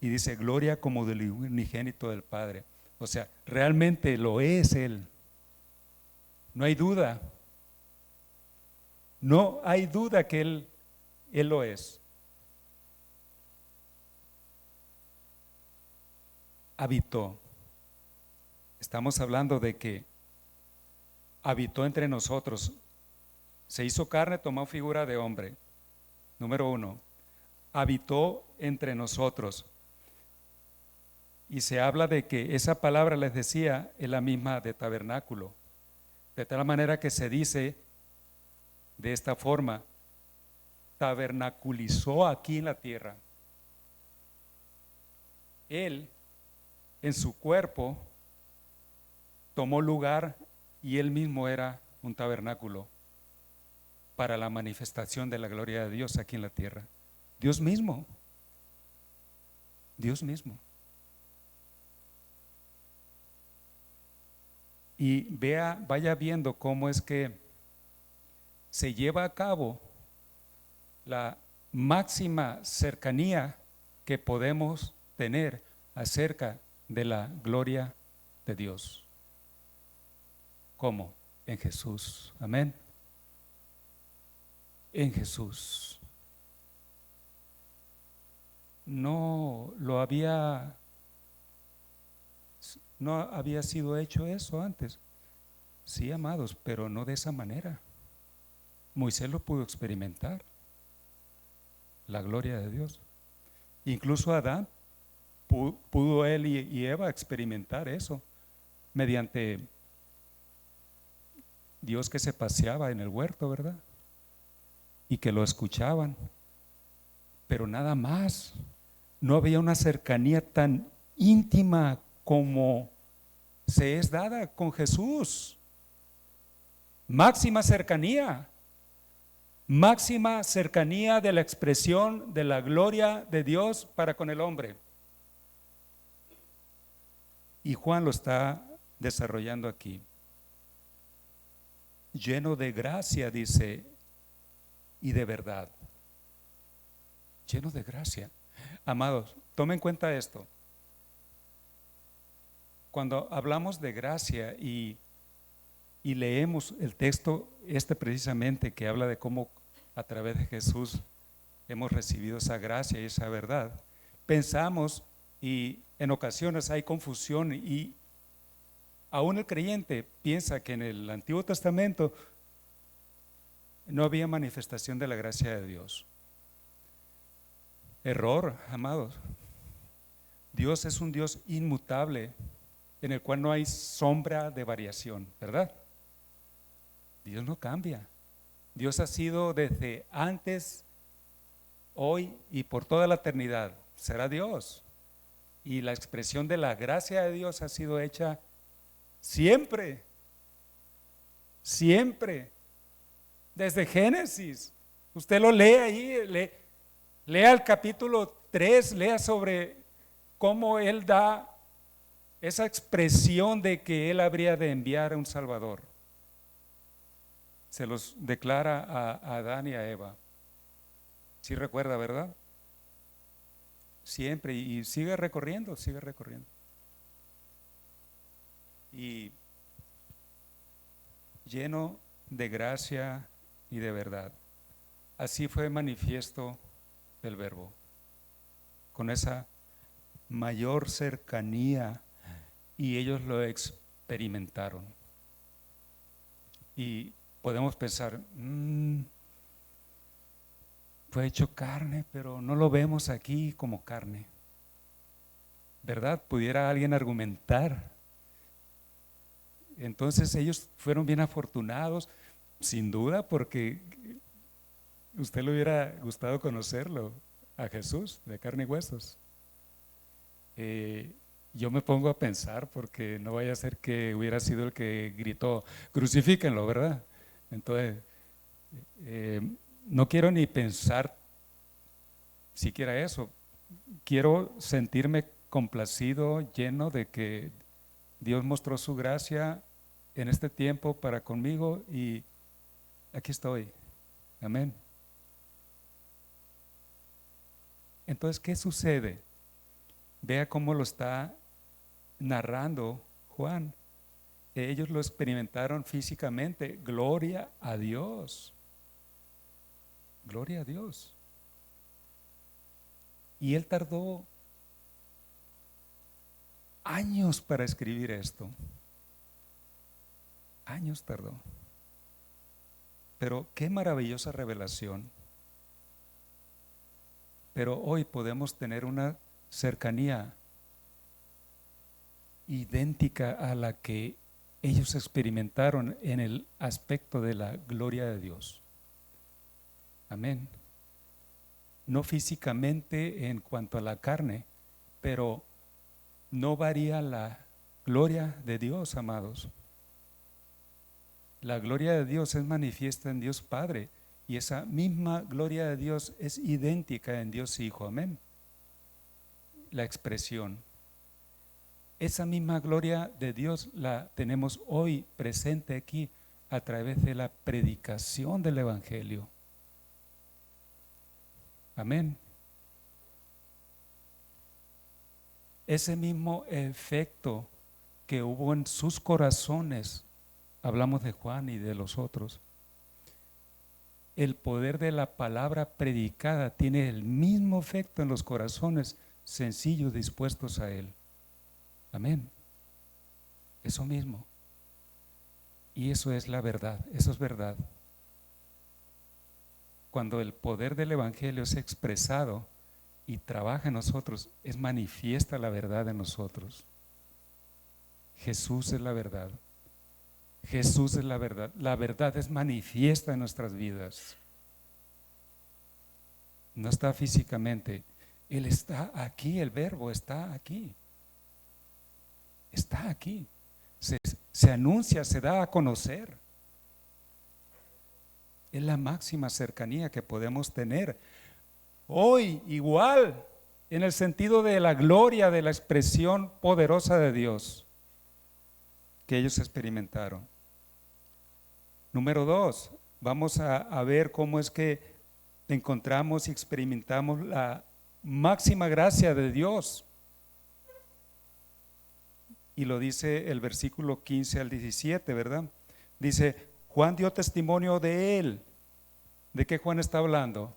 Y dice, gloria como del unigénito del Padre. O sea, realmente lo es Él. No hay duda. No hay duda que Él lo es. Habitó. Estamos hablando de que habitó entre nosotros. Se hizo carne, tomó figura de hombre. Número 1. Habitó entre nosotros. Y se habla de que esa palabra, les decía, es la misma de tabernáculo. De tal manera que se dice de esta forma, tabernaculizó aquí en la tierra. Él, en su cuerpo, tomó lugar y él mismo era un tabernáculo para la manifestación de la gloria de Dios aquí en la tierra. Dios mismo. Dios mismo. y vaya viendo cómo es que se lleva a cabo la máxima cercanía que podemos tener acerca de la gloria de Dios. ¿Cómo? En Jesús. Amén. En Jesús. No había sido hecho eso antes. Sí, amados, pero no de esa manera. Moisés lo pudo experimentar, la gloria de Dios. Incluso Adán, pudo él y Eva experimentar eso, mediante Dios que se paseaba en el huerto, ¿verdad? Y que lo escuchaban, pero nada más. No había una cercanía tan íntima como se es dada con Jesús. Máxima cercanía de la expresión de la gloria de Dios para con el hombre. Y Juan lo está desarrollando aquí. Lleno de gracia, dice, y de verdad. Lleno de gracia. Amados, tomen en cuenta esto. Cuando hablamos de gracia y leemos el texto precisamente que habla de cómo a través de Jesús hemos recibido esa gracia y esa verdad, pensamos, y en ocasiones hay confusión, y aún el creyente piensa que en el Antiguo Testamento no había manifestación de la gracia de Dios. Error, amados. Dios es un Dios inmutable, en el cual no hay sombra de variación, ¿verdad? Dios no cambia. Dios ha sido desde antes, hoy y por toda la eternidad. Será Dios. Y la expresión de la gracia de Dios ha sido hecha siempre. Siempre. Desde Génesis. Usted lo lee ahí, lea el capítulo 3, lea sobre cómo Él da esa expresión de que Él habría de enviar a un Salvador. Se los declara a Adán y a Eva. Sí recuerda, ¿verdad? Siempre, y sigue recorriendo. Y lleno de gracia y de verdad. Así fue manifiesto el Verbo, con esa mayor cercanía, y ellos lo experimentaron. Y podemos pensar, fue hecho carne, pero no lo vemos aquí como carne, ¿verdad? Pudiera alguien argumentar. Entonces ellos fueron bien afortunados, sin duda, porque usted le hubiera gustado conocerlo, a Jesús, de carne y huesos. Yo me pongo a pensar, porque no vaya a ser que hubiera sido el que gritó, crucifíquenlo, ¿verdad? Entonces, no quiero ni pensar siquiera eso. Quiero sentirme complacido, lleno de que Dios mostró su gracia en este tiempo para conmigo, y aquí estoy. Amén. Entonces, ¿qué sucede? Vea cómo lo está narrando Juan. Ellos lo experimentaron físicamente. Gloria a Dios. Gloria a Dios. Y él tardó años para escribir esto. Años tardó. Pero qué maravillosa revelación. Pero hoy podemos tener una cercanía idéntica a la que ellos experimentaron en el aspecto de la gloria de Dios. Amén. No físicamente en cuanto a la carne, pero no varía la gloria de Dios, amados. La gloria de Dios es manifiesta en Dios Padre, y esa misma gloria de Dios es idéntica en Dios Hijo. Amén. La expresión. esa misma gloria de Dios la tenemos hoy presente aquí a través de la predicación del Evangelio. Amén. Ese mismo efecto que hubo en sus corazones, hablamos de Juan y de los otros, el poder de la palabra predicada tiene el mismo efecto en los corazones sencillos dispuestos a Él. Amén. Eso mismo. Y eso es la verdad, eso es verdad. Cuando el poder del Evangelio es expresado y trabaja en nosotros, es manifiesta la verdad en nosotros. Jesús es la verdad. Jesús es la verdad. La verdad es manifiesta en nuestras vidas. No está físicamente. Él está aquí, el verbo está aquí. Está aquí. Se anuncia, se da a conocer. Es la máxima cercanía que podemos tener. Hoy igual, en el sentido de la gloria, de la expresión poderosa de Dios que ellos experimentaron. Número 2, vamos a ver cómo es que encontramos y experimentamos la máxima gracia de Dios. Y lo dice el versículo 15 al 17, ¿verdad? Dice, Juan dio testimonio de él. ¿De qué Juan está hablando?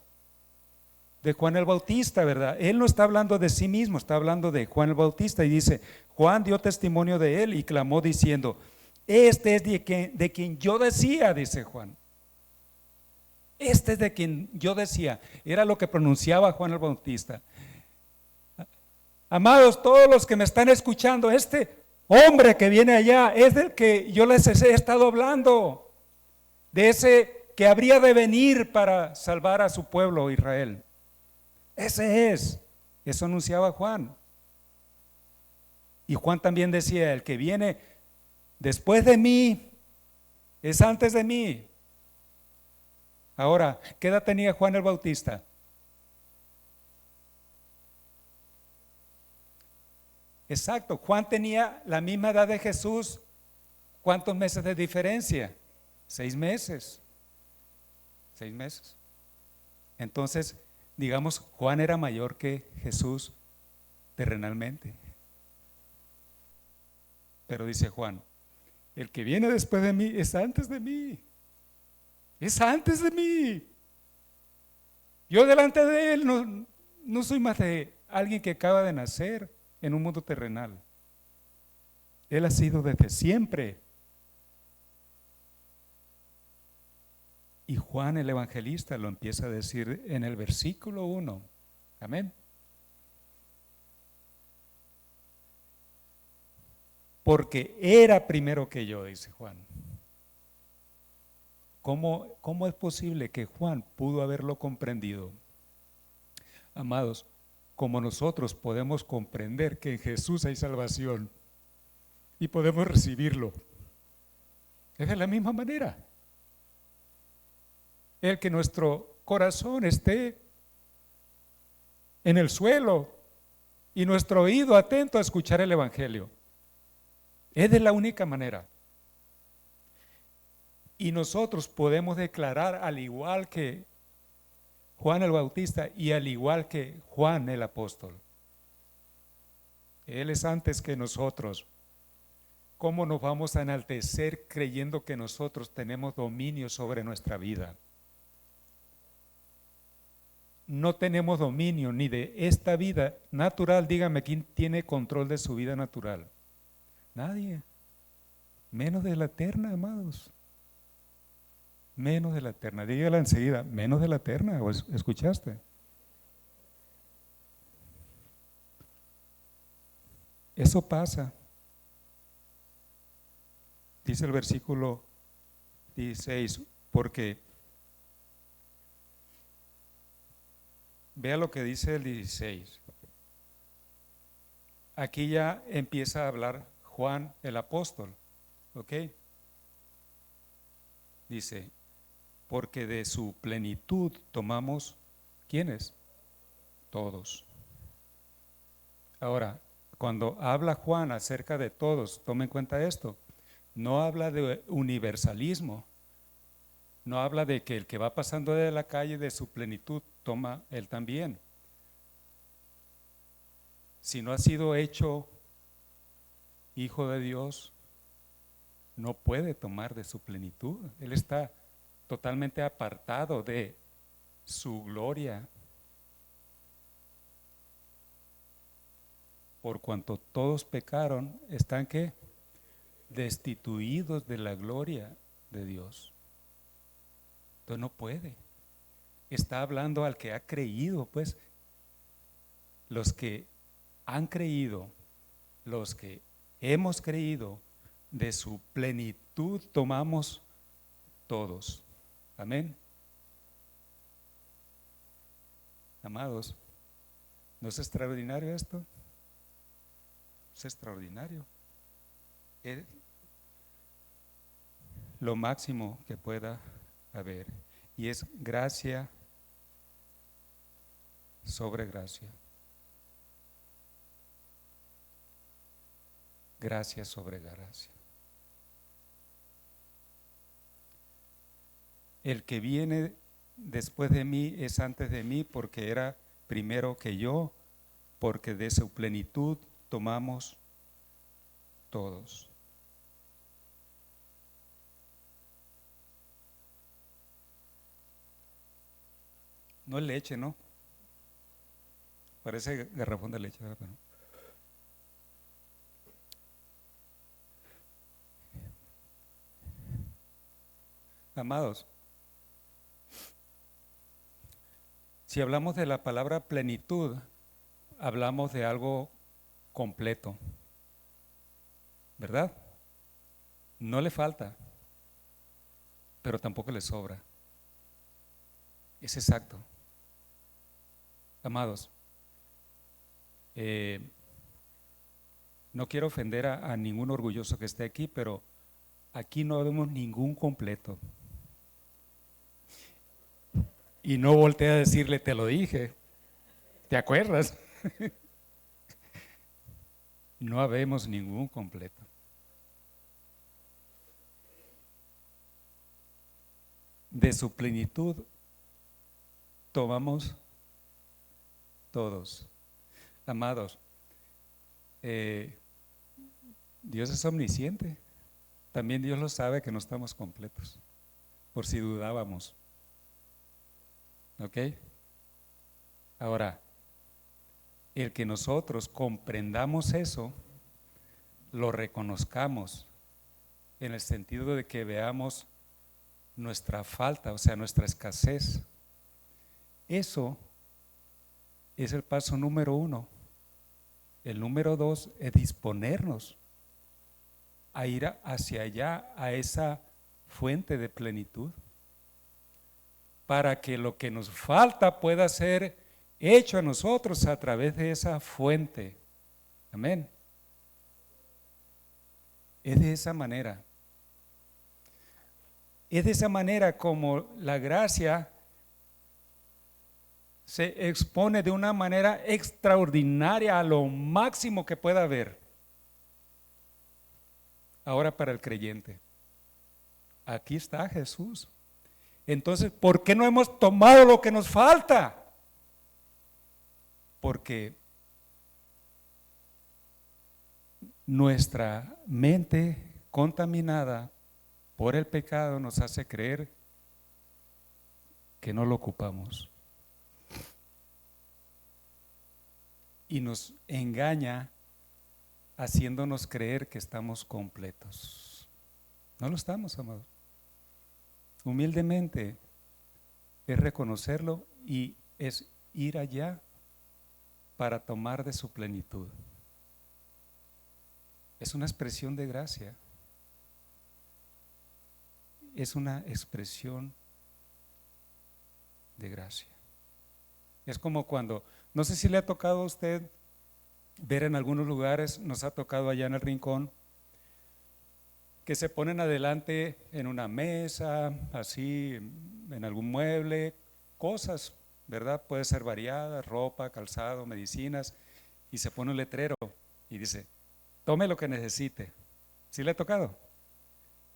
De Juan el Bautista, ¿verdad? Él no está hablando de sí mismo, está hablando de Juan el Bautista. Y dice, Juan dio testimonio de él y clamó diciendo, este es de quien yo decía, dice Juan. Este es de quien yo decía. Era lo que pronunciaba Juan el Bautista. Amados, todos los que me están escuchando, este hombre que viene allá es del que yo les he estado hablando, de ese que habría de venir para salvar a su pueblo Israel. Ese es, eso anunciaba Juan. Y Juan también decía, el que viene después de mí es antes de mí. Ahora, ¿qué edad tenía Juan el Bautista? Exacto, Juan tenía la misma edad de Jesús. ¿Cuántos meses de diferencia? 6 meses. 6 meses. Entonces, digamos, Juan era mayor que Jesús terrenalmente. Pero dice Juan, el que viene después de mí es antes de mí. Es antes de mí. Yo delante de él no soy más de alguien que acaba de nacer en un mundo terrenal. Él ha sido desde siempre. Y Juan el evangelista lo empieza a decir en el versículo 1. Amén. Porque era primero que yo, dice Juan. ¿Cómo es posible que Juan pudo haberlo comprendido? Amados, como nosotros podemos comprender que en Jesús hay salvación y podemos recibirlo, es de la misma manera. El que nuestro corazón esté en el suelo y nuestro oído atento a escuchar el Evangelio, es de la única manera. Y nosotros podemos declarar, al igual que Juan el Bautista y al igual que Juan el apóstol, Él es antes que nosotros. ¿Cómo nos vamos a enaltecer creyendo que nosotros tenemos dominio sobre nuestra vida? No tenemos dominio ni de esta vida natural. Dígame, ¿quién tiene control de su vida natural? Nadie. Menos de la eterna, amados. Menos de la eterna. Dígala enseguida, menos de la eterna. ¿Escuchaste? Eso pasa. Dice el versículo 16, porque vea lo que dice el 16. Aquí ya empieza a hablar Juan el apóstol, ¿ok? Dice, porque de su plenitud tomamos, ¿quiénes? Todos. Ahora, cuando habla Juan acerca de todos, tomen en cuenta esto, no habla de universalismo, no habla de que el que va pasando de la calle de su plenitud toma él también. Si no ha sido hecho hijo de Dios, no puede tomar de su plenitud. Él está totalmente apartado de su gloria. Por cuanto todos pecaron, están ¿qué? Destituidos de la gloria de Dios. Entonces no puede. Está hablando al que ha creído, pues los que han creído, los que hemos creído, de su plenitud tomamos todos. Amén. Amados, ¿no es extraordinario esto? Es extraordinario. Es lo máximo que pueda haber. Y es gracia sobre gracia. Gracia sobre gracia. El que viene después de mí es antes de mí porque era primero que yo, porque de su plenitud tomamos todos. No es leche, ¿no? Parece garrafón de leche, ¿verdad? Amados, si hablamos de la palabra plenitud, hablamos de algo completo, ¿verdad? No le falta, pero tampoco le sobra. Es exacto. Amados, no quiero ofender a ningún orgulloso que esté aquí, pero aquí no vemos ningún completo. Y no volteé a decirle, te lo dije, ¿te acuerdas? No habemos ningún completo. De su plenitud tomamos todos. Amados, Dios es omnisciente. También Dios lo sabe que no estamos completos, por si dudábamos. ¿Ok? Ahora, el que nosotros comprendamos eso, lo reconozcamos, en el sentido de que veamos nuestra falta, o sea, nuestra escasez. Eso es el paso número 1. El número 2 es disponernos a ir hacia allá, a esa fuente de plenitud, para que lo que nos falta pueda ser hecho a nosotros a través de esa fuente. Amén. Es de esa manera. Es de esa manera como la gracia se expone de una manera extraordinaria a lo máximo que pueda haber. Ahora para el creyente, aquí está Jesús. Entonces, ¿por qué no hemos tomado lo que nos falta? Porque nuestra mente contaminada por el pecado nos hace creer que no lo ocupamos. Y nos engaña haciéndonos creer que estamos completos. No lo estamos, amados. Humildemente es reconocerlo y es ir allá para tomar de su plenitud. Es una expresión de gracia. Es una expresión de gracia. Es como cuando, no sé si le ha tocado a usted ver en algunos lugares, nos ha tocado allá en el Rincón, que se ponen adelante en una mesa, así, en algún mueble, cosas, ¿verdad? Puede ser variadas, ropa, calzado, medicinas, y se pone un letrero. y dice, tome lo que necesite. ¿Sí le ha tocado?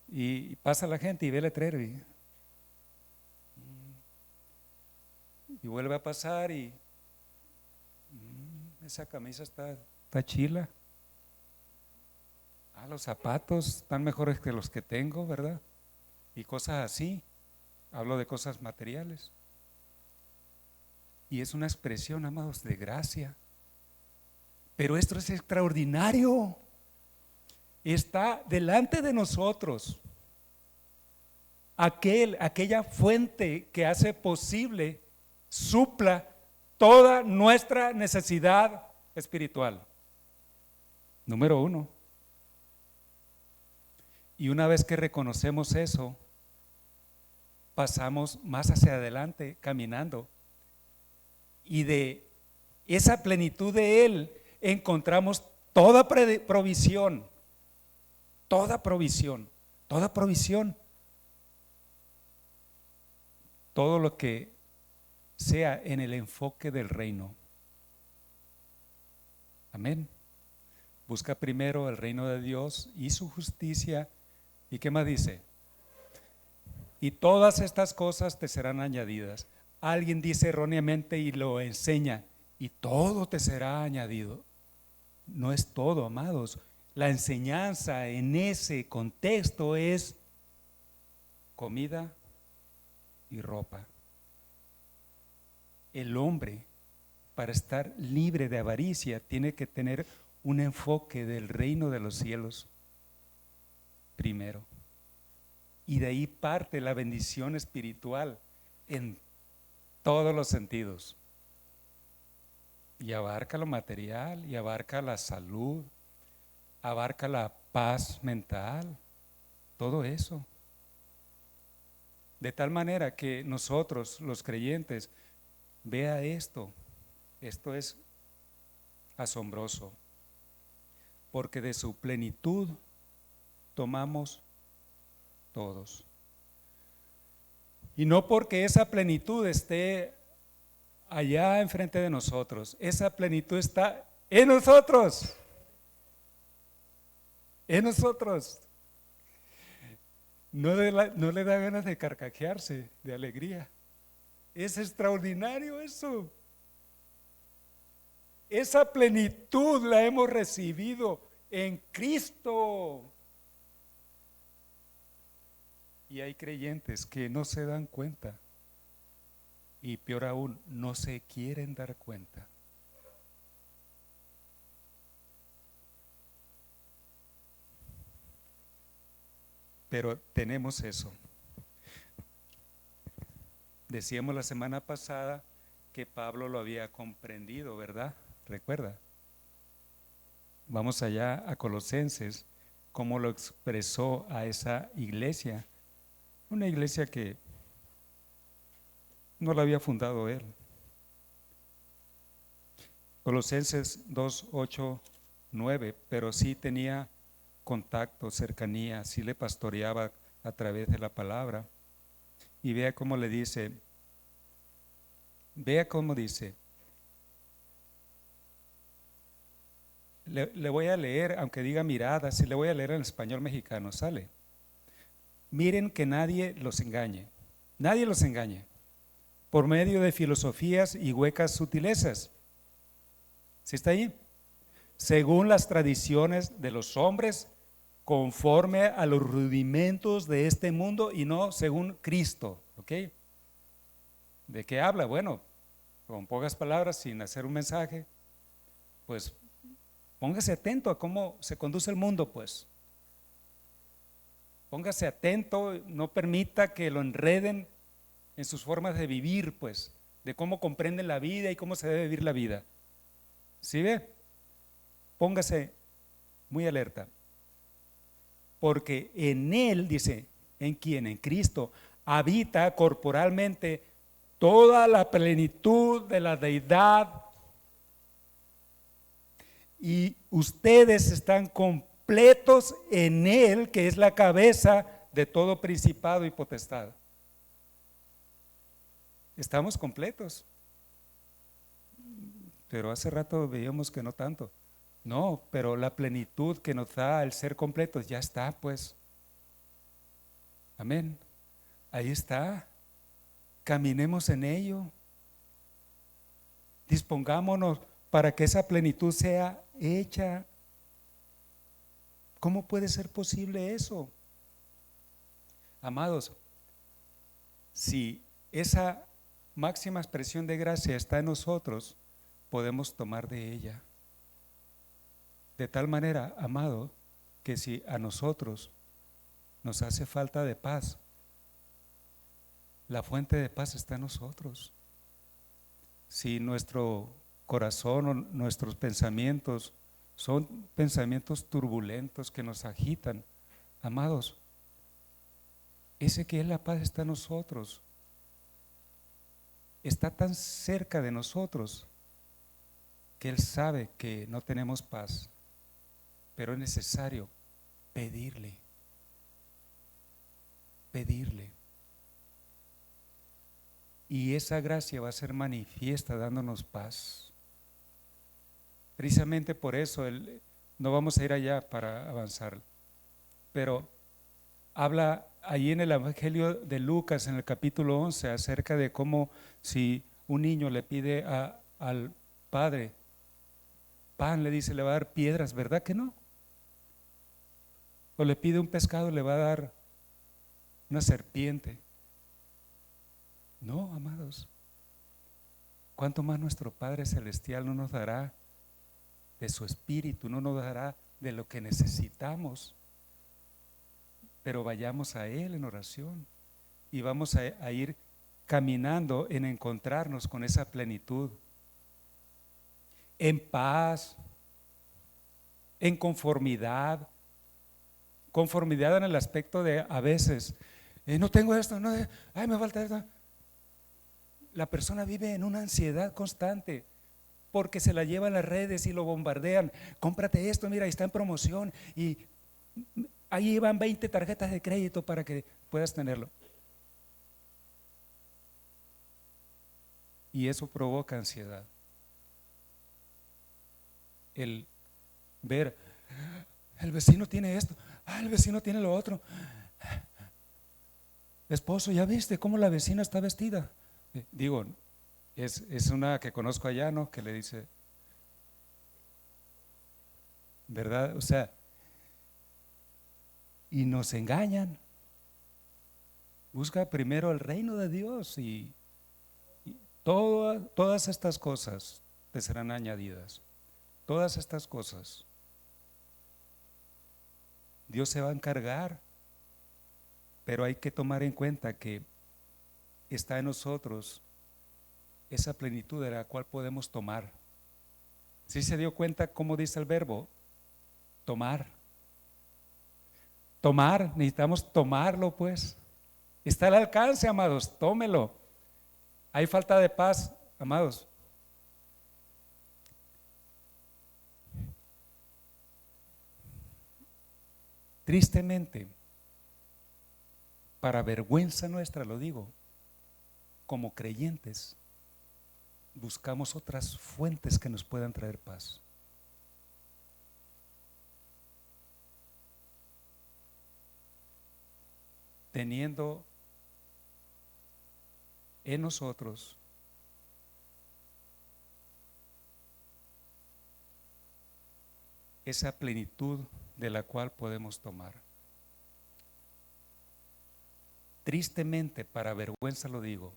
Y pasa la gente y ve el letrero y vuelve a pasar y esa camisa está chila. Los zapatos están mejores que los que tengo, ¿verdad? Y cosas así. Hablo de cosas materiales. Y es una expresión, amados, de gracia. Pero esto es extraordinario. Está delante de nosotros aquella fuente que hace posible, supla toda nuestra necesidad espiritual. Número 1. Y una vez que reconocemos eso, pasamos más hacia adelante caminando. Y de esa plenitud de Él encontramos toda provisión, toda provisión, toda provisión. Todo lo que sea en el enfoque del reino. Amén. Busca primero el reino de Dios y su justicia. ¿Y qué más dice? Y todas estas cosas te serán añadidas. Alguien dice erróneamente y lo enseña, y todo te será añadido. No es todo, amados. La enseñanza en ese contexto es comida y ropa. El hombre, para estar libre de avaricia, tiene que tener un enfoque del reino de los cielos primero. Y de ahí parte la bendición espiritual en todos los sentidos. Y abarca lo material, y abarca la salud, abarca la paz mental, todo eso. De tal manera que nosotros, los creyentes, vea esto es asombroso, porque de su plenitud tomamos todos. Y no porque esa plenitud esté allá enfrente de nosotros, esa plenitud está en nosotros. En nosotros. No le da ganas de carcajearse de alegría. Es extraordinario eso. Esa plenitud la hemos recibido en Cristo. Y hay creyentes que no se dan cuenta. Y peor aún, no se quieren dar cuenta. Pero tenemos eso. Decíamos la semana pasada que Pablo lo había comprendido, ¿verdad? ¿Recuerda? Vamos allá a Colosenses, cómo lo expresó a esa iglesia. Una iglesia que no la había fundado él. Colosenses 2, 8, 9, pero sí tenía contacto, cercanía, sí le pastoreaba a través de la palabra. Y vea cómo le dice, le voy a leer, aunque diga miradas, sí le voy a leer en español mexicano, sale. Miren que nadie los engañe, por medio de filosofías y huecas sutilezas. ¿Sí está ahí? Según las tradiciones de los hombres, conforme a los rudimentos de este mundo y no según Cristo. ¿Ok? ¿De qué habla? Bueno, con pocas palabras, sin hacer un mensaje, pues póngase atento a cómo se conduce el mundo, pues. Póngase atento, no permita que lo enreden en sus formas de vivir, pues, de cómo comprenden la vida y cómo se debe vivir la vida. ¿Sí ve? Póngase muy alerta. Porque en Él, dice, ¿en quién? En Cristo, habita corporalmente toda la plenitud de la deidad. Y ustedes están completos en Él, que es la cabeza de todo principado y potestad. Estamos completos. Pero hace rato veíamos que no tanto. No, pero la plenitud que nos da el ser completo ya está, pues. Amén. Ahí está. Caminemos en ello. Dispongámonos para que esa plenitud sea hecha. ¿Cómo puede ser posible eso? Amados, si esa máxima expresión de gracia está en nosotros, podemos tomar de ella. De tal manera, amado, que si a nosotros nos hace falta de paz, la fuente de paz está en nosotros. Si nuestro corazón o nuestros pensamientos son pensamientos turbulentos que nos agitan, amados, ese que es la paz está en nosotros, está tan cerca de nosotros que Él sabe que no tenemos paz, pero es necesario pedirle. Y esa gracia va a ser manifiesta dándonos paz. Precisamente por eso no vamos a ir allá para avanzar, pero habla allí en el Evangelio de Lucas, en el capítulo 11, acerca de cómo si un niño le pide al padre pan, le dice, le va a dar piedras, ¿verdad que no? O le pide un pescado, le va a dar una serpiente. No, amados. ¿Cuánto más nuestro Padre Celestial no nos dará de su Espíritu, no nos dará de lo que necesitamos? Pero vayamos a Él en oración y vamos a ir caminando en encontrarnos con esa plenitud, en paz, en conformidad en el aspecto de a veces, no tengo esto, no, ay, me falta esto. La persona vive en una ansiedad constante porque se la llevan las redes y lo bombardean. Cómprate esto, mira, está en promoción y ahí van 20 tarjetas de crédito para que puedas tenerlo. Y eso provoca ansiedad. El ver, el vecino tiene esto, el vecino tiene lo otro. Esposo, ¿ya viste cómo la vecina está vestida? Digo, es una que conozco allá, ¿no? Que le dice, ¿verdad? O sea, y nos engañan. Busca primero el reino de Dios y todas estas cosas te serán añadidas. Todas estas cosas Dios se va a encargar, pero hay que tomar en cuenta que está en nosotros esa plenitud de la cual podemos tomar. ¿Sí se dio cuenta cómo dice el verbo? Tomar. Tomar, necesitamos tomarlo pues. Está al alcance, amados, tómelo. Hay falta de paz, amados. Tristemente, para vergüenza nuestra lo digo, como creyentes, buscamos otras fuentes que nos puedan traer paz. Teniendo en nosotros esa plenitud de la cual podemos tomar. Tristemente, para vergüenza lo digo,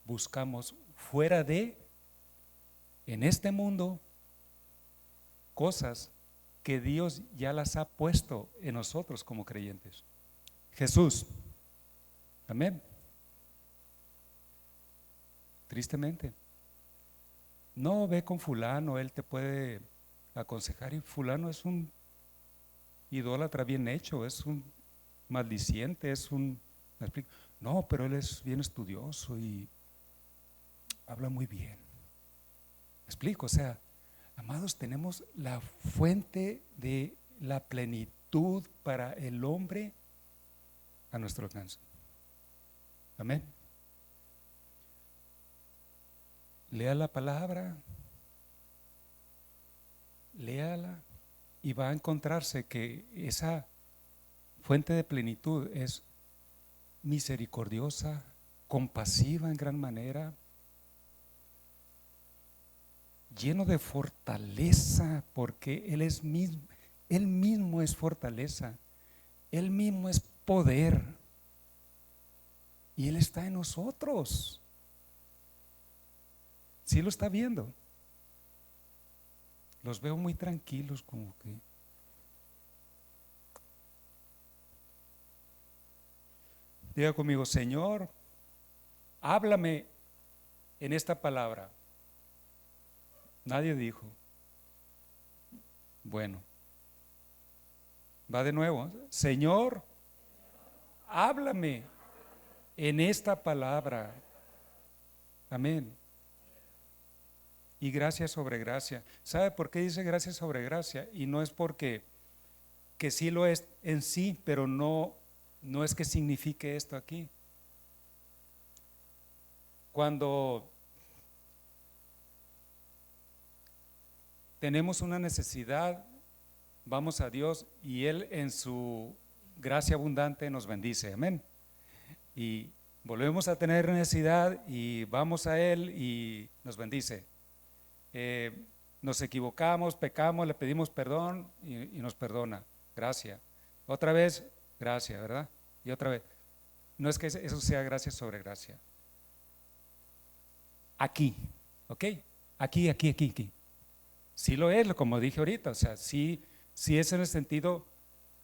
buscamos fuera en este mundo, cosas que Dios ya las ha puesto en nosotros como creyentes. Jesús, amén. Tristemente, no ve con fulano, él te puede aconsejar y fulano es un idólatra bien hecho, es un maldiciente, ¿me explico? No, pero él es bien estudioso y habla muy bien. ¿Me explico? O sea, amados, tenemos la fuente de la plenitud para el hombre a nuestro alcance. Amén. Lea la palabra, léala y va a encontrarse que esa fuente de plenitud es misericordiosa, compasiva en gran manera, lleno de fortaleza, porque Él mismo es fortaleza, Él mismo es poder y Él está en nosotros. ¿Sí lo está viendo? Los veo muy tranquilos, como que. Diga conmigo: Señor, háblame en esta palabra. Nadie dijo. Bueno, va de nuevo. Señor, háblame en esta palabra. Amén. Y gracia sobre gracia. ¿Sabe por qué dice gracia sobre gracia? Y no es porque que sí lo es en sí, pero no es que signifique esto aquí. Cuando tenemos una necesidad, vamos a Dios y Él en su gracia abundante nos bendice. Amén. Y volvemos a tener necesidad y vamos a Él y nos bendice. Nos equivocamos, pecamos, le pedimos perdón y nos perdona. Gracia. Otra vez, gracia, ¿verdad? Y otra vez. No es que eso sea gracia sobre gracia. Aquí, ¿ok? Aquí. Sí lo es, como dije ahorita, o sea, sí es en el sentido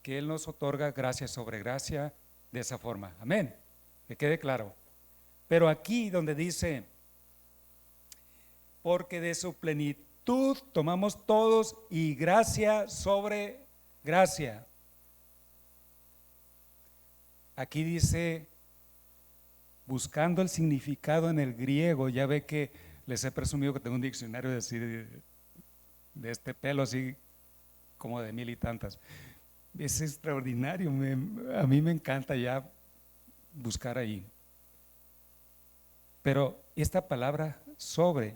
que Él nos otorga gracia sobre gracia de esa forma. Amén. Que quede claro. Pero aquí donde dice, porque de su plenitud tomamos todos y gracia sobre gracia. Aquí dice, buscando el significado en el griego, ya ve que les he presumido que tengo un diccionario de este pelo así como de 1000 y tantas. Es extraordinario, a mí me encanta ya buscar ahí. Pero esta palabra sobre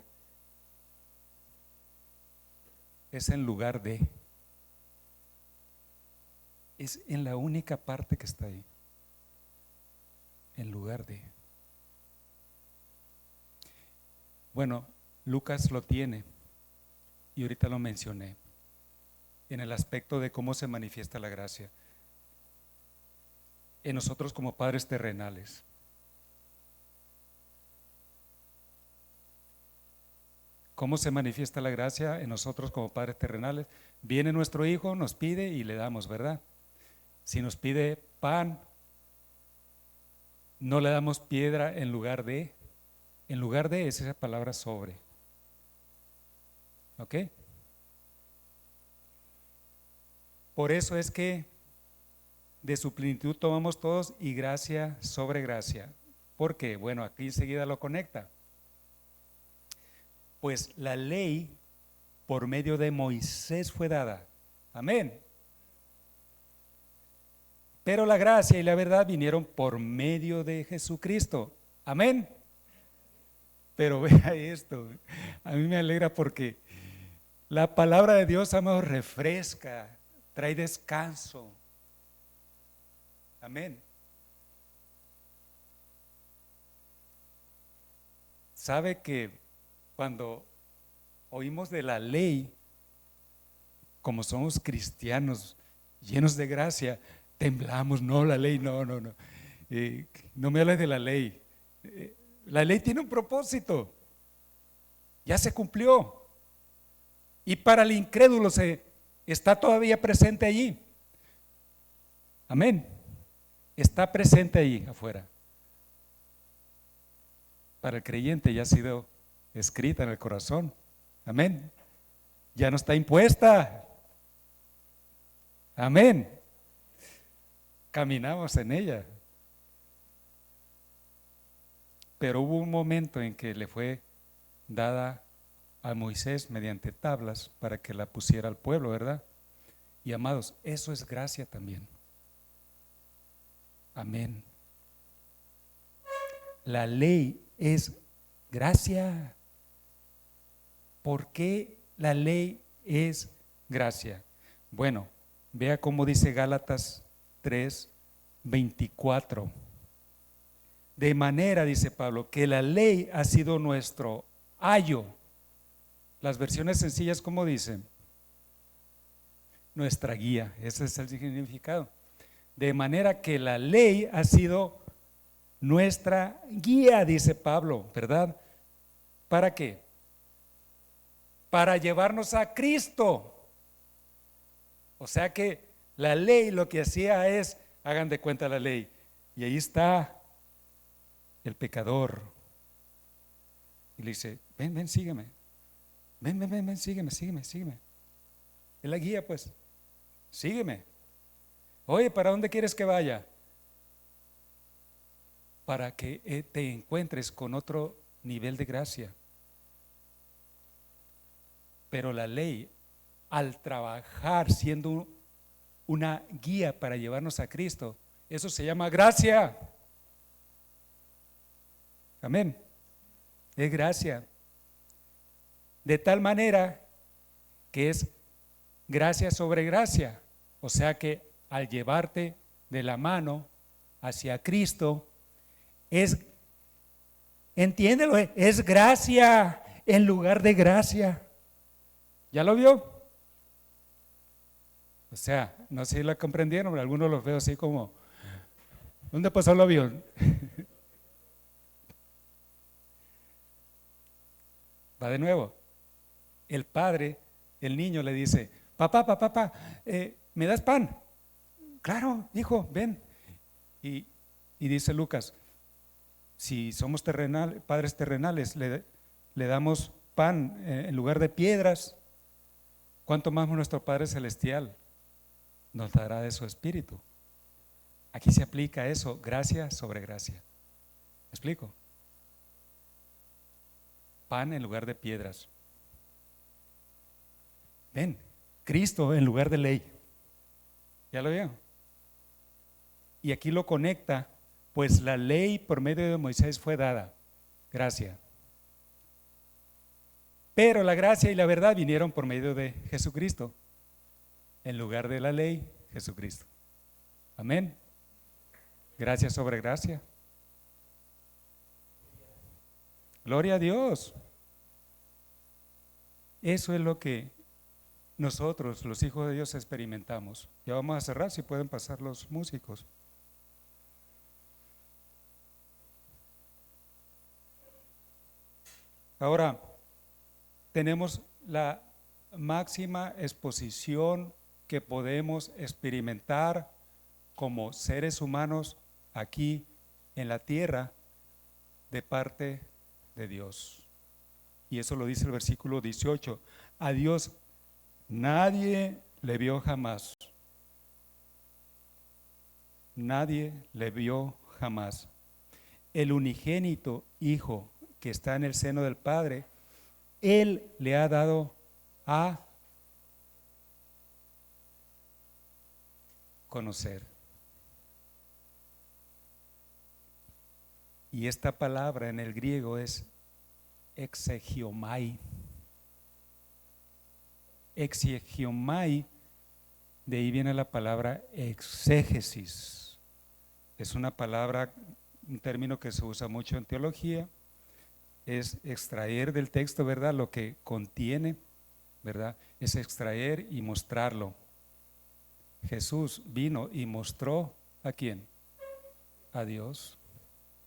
es en lugar de, es en la única parte que está ahí, en lugar de. Bueno, Lucas lo tiene y ahorita lo mencioné en el aspecto de cómo se manifiesta la gracia en nosotros como padres terrenales. ¿Cómo se manifiesta la gracia en nosotros como padres terrenales? Viene nuestro hijo, nos pide y le damos, ¿verdad? Si nos pide pan, no le damos piedra en lugar de es esa palabra sobre. ¿Ok? Por eso es que de su plenitud tomamos todos y gracia sobre gracia. ¿Por qué? Bueno, aquí enseguida lo conecta. Pues la ley por medio de Moisés fue dada. Amén. Pero la gracia y la verdad vinieron por medio de Jesucristo. Amén. Pero vea esto, a mí me alegra porque la palabra de Dios, amados, refresca, trae descanso. Amén. ¿Sabe que cuando oímos de la ley, como somos cristianos llenos de gracia, temblamos? No, la ley, no. No me hables de la ley. La ley tiene un propósito, ya se cumplió, y para el incrédulo está todavía presente allí. Amén. Está presente allí afuera. Para el creyente ya ha sido escrita en el corazón. Amén. Ya no está impuesta. Amén. Caminamos en ella. Pero hubo un momento en que le fue dada a Moisés mediante tablas para que la pusiera al pueblo, ¿verdad? Y amados, eso es gracia también. Amén. La ley es gracia. ¿Por qué la ley es gracia. Bueno, vea cómo dice Gálatas 3:24. De manera, dice Pablo, que la ley ha sido nuestro ayo. Las versiones sencillas, ¿cómo dicen? Nuestra guía, ese es el significado. De manera que la ley ha sido nuestra guía, dice Pablo, ¿verdad? ¿Para qué? Para llevarnos a Cristo. O sea que la ley lo que hacía es, hagan de cuenta la ley, y ahí está el pecador. Y le dice, ven, ven, sígueme. Ven, ven, ven, ven, sígueme, sígueme, sígueme. Es la guía, pues. Sígueme. Oye, ¿para dónde quieres que vaya? Para que te encuentres con otro nivel de gracia. Pero la ley, al trabajar siendo una guía para llevarnos a Cristo, eso se llama gracia. Amén. Es gracia. De tal manera que es gracia sobre gracia. O sea que al llevarte de la mano hacia Cristo, entiéndelo, es gracia en lugar de gracia. ¿Ya lo vio? O sea, no sé si la comprendieron, pero algunos los veo así como, ¿dónde pasó el avión? Va de nuevo. El padre, el niño le dice, papá, papá, papá, ¿me das pan? Claro, hijo, ven. Y dice Lucas, si somos padres terrenales, le damos pan en lugar de piedras, ¿cuánto más nuestro Padre Celestial nos dará de su Espíritu? Aquí se aplica eso, gracia sobre gracia. ¿Me explico? Pan en lugar de piedras. Ven, Cristo en lugar de ley. ¿Ya lo vieron? Y aquí lo conecta, pues la ley por medio de Moisés fue dada, gracia. Pero la gracia y la verdad vinieron por medio de Jesucristo. En lugar de la ley, Jesucristo. Amén. Gracia sobre gracia. Gloria a Dios. Eso es lo que nosotros, los hijos de Dios, experimentamos. Ya vamos a cerrar, si pueden pasar los músicos. Ahora, tenemos la máxima exposición que podemos experimentar como seres humanos aquí en la tierra de parte de Dios. Y eso lo dice el versículo 18. A Dios nadie le vio jamás. Nadie le vio jamás. El unigénito Hijo que está en el seno del Padre, Él le ha dado a conocer. Y esta palabra en el griego es exegiomai. Exegiomai, de ahí viene la palabra exégesis. Es una palabra, un término que se usa mucho en teología. Es extraer del texto, ¿verdad?, lo que contiene, ¿verdad? Es extraer y mostrarlo. Jesús vino y mostró ¿a quién? A Dios.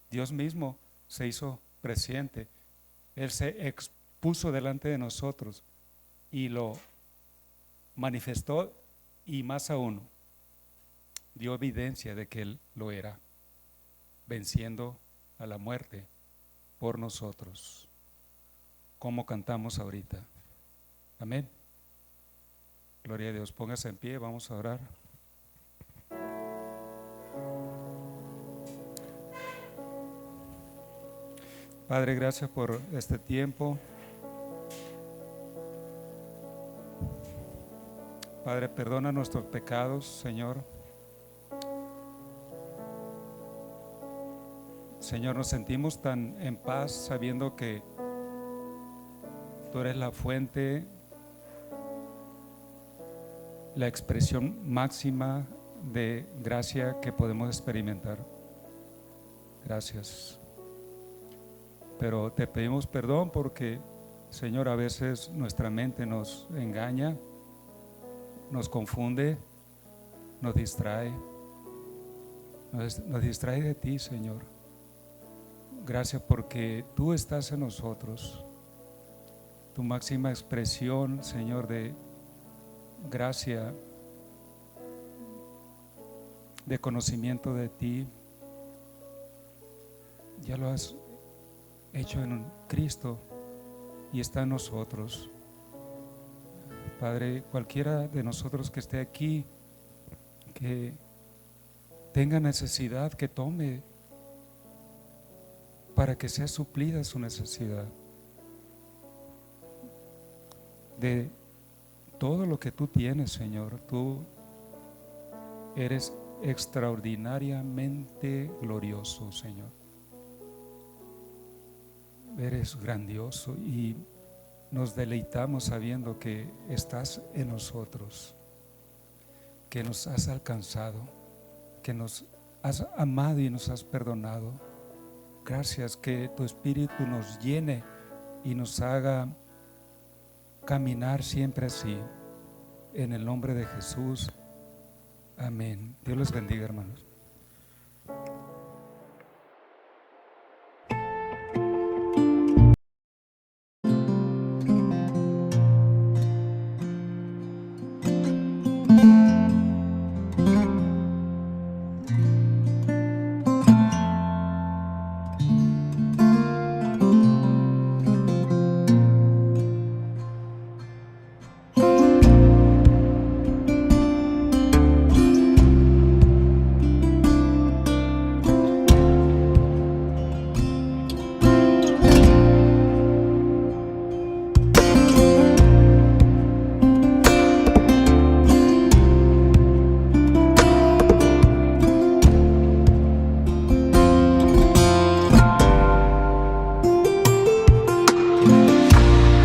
Dios mismo se hizo presente. Él se expuso delante de nosotros y lo manifestó, y más aún dio evidencia de que Él lo era, venciendo a la muerte por nosotros, como cantamos ahorita. Amén. Gloria a Dios. Póngase en pie, vamos a orar. Padre, gracias por este tiempo. Padre, perdona nuestros pecados, Señor. Señor, nos sentimos tan en paz sabiendo que tú eres la fuente la expresión máxima de gracia que podemos experimentar. Gracias. Pero te pedimos perdón porque, Señor, a veces nuestra mente nos engaña, nos confunde, nos distrae de ti, Señor. Gracias porque tú estás en nosotros. Tu máxima expresión, Señor, de gracia, de conocimiento de ti, ya lo has hecho en Cristo y está en nosotros. Padre, cualquiera de nosotros que esté aquí, que tenga necesidad, que tome para que sea suplida su necesidad de todo lo que tú tienes, Señor. Tú eres extraordinariamente glorioso, Señor. Eres grandioso y nos deleitamos sabiendo que estás en nosotros, que nos has alcanzado, que nos has amado y nos has perdonado. Gracias, que tu Espíritu nos llene y nos haga caminar siempre así. En el nombre de Jesús. Amén. Dios les bendiga, hermanos.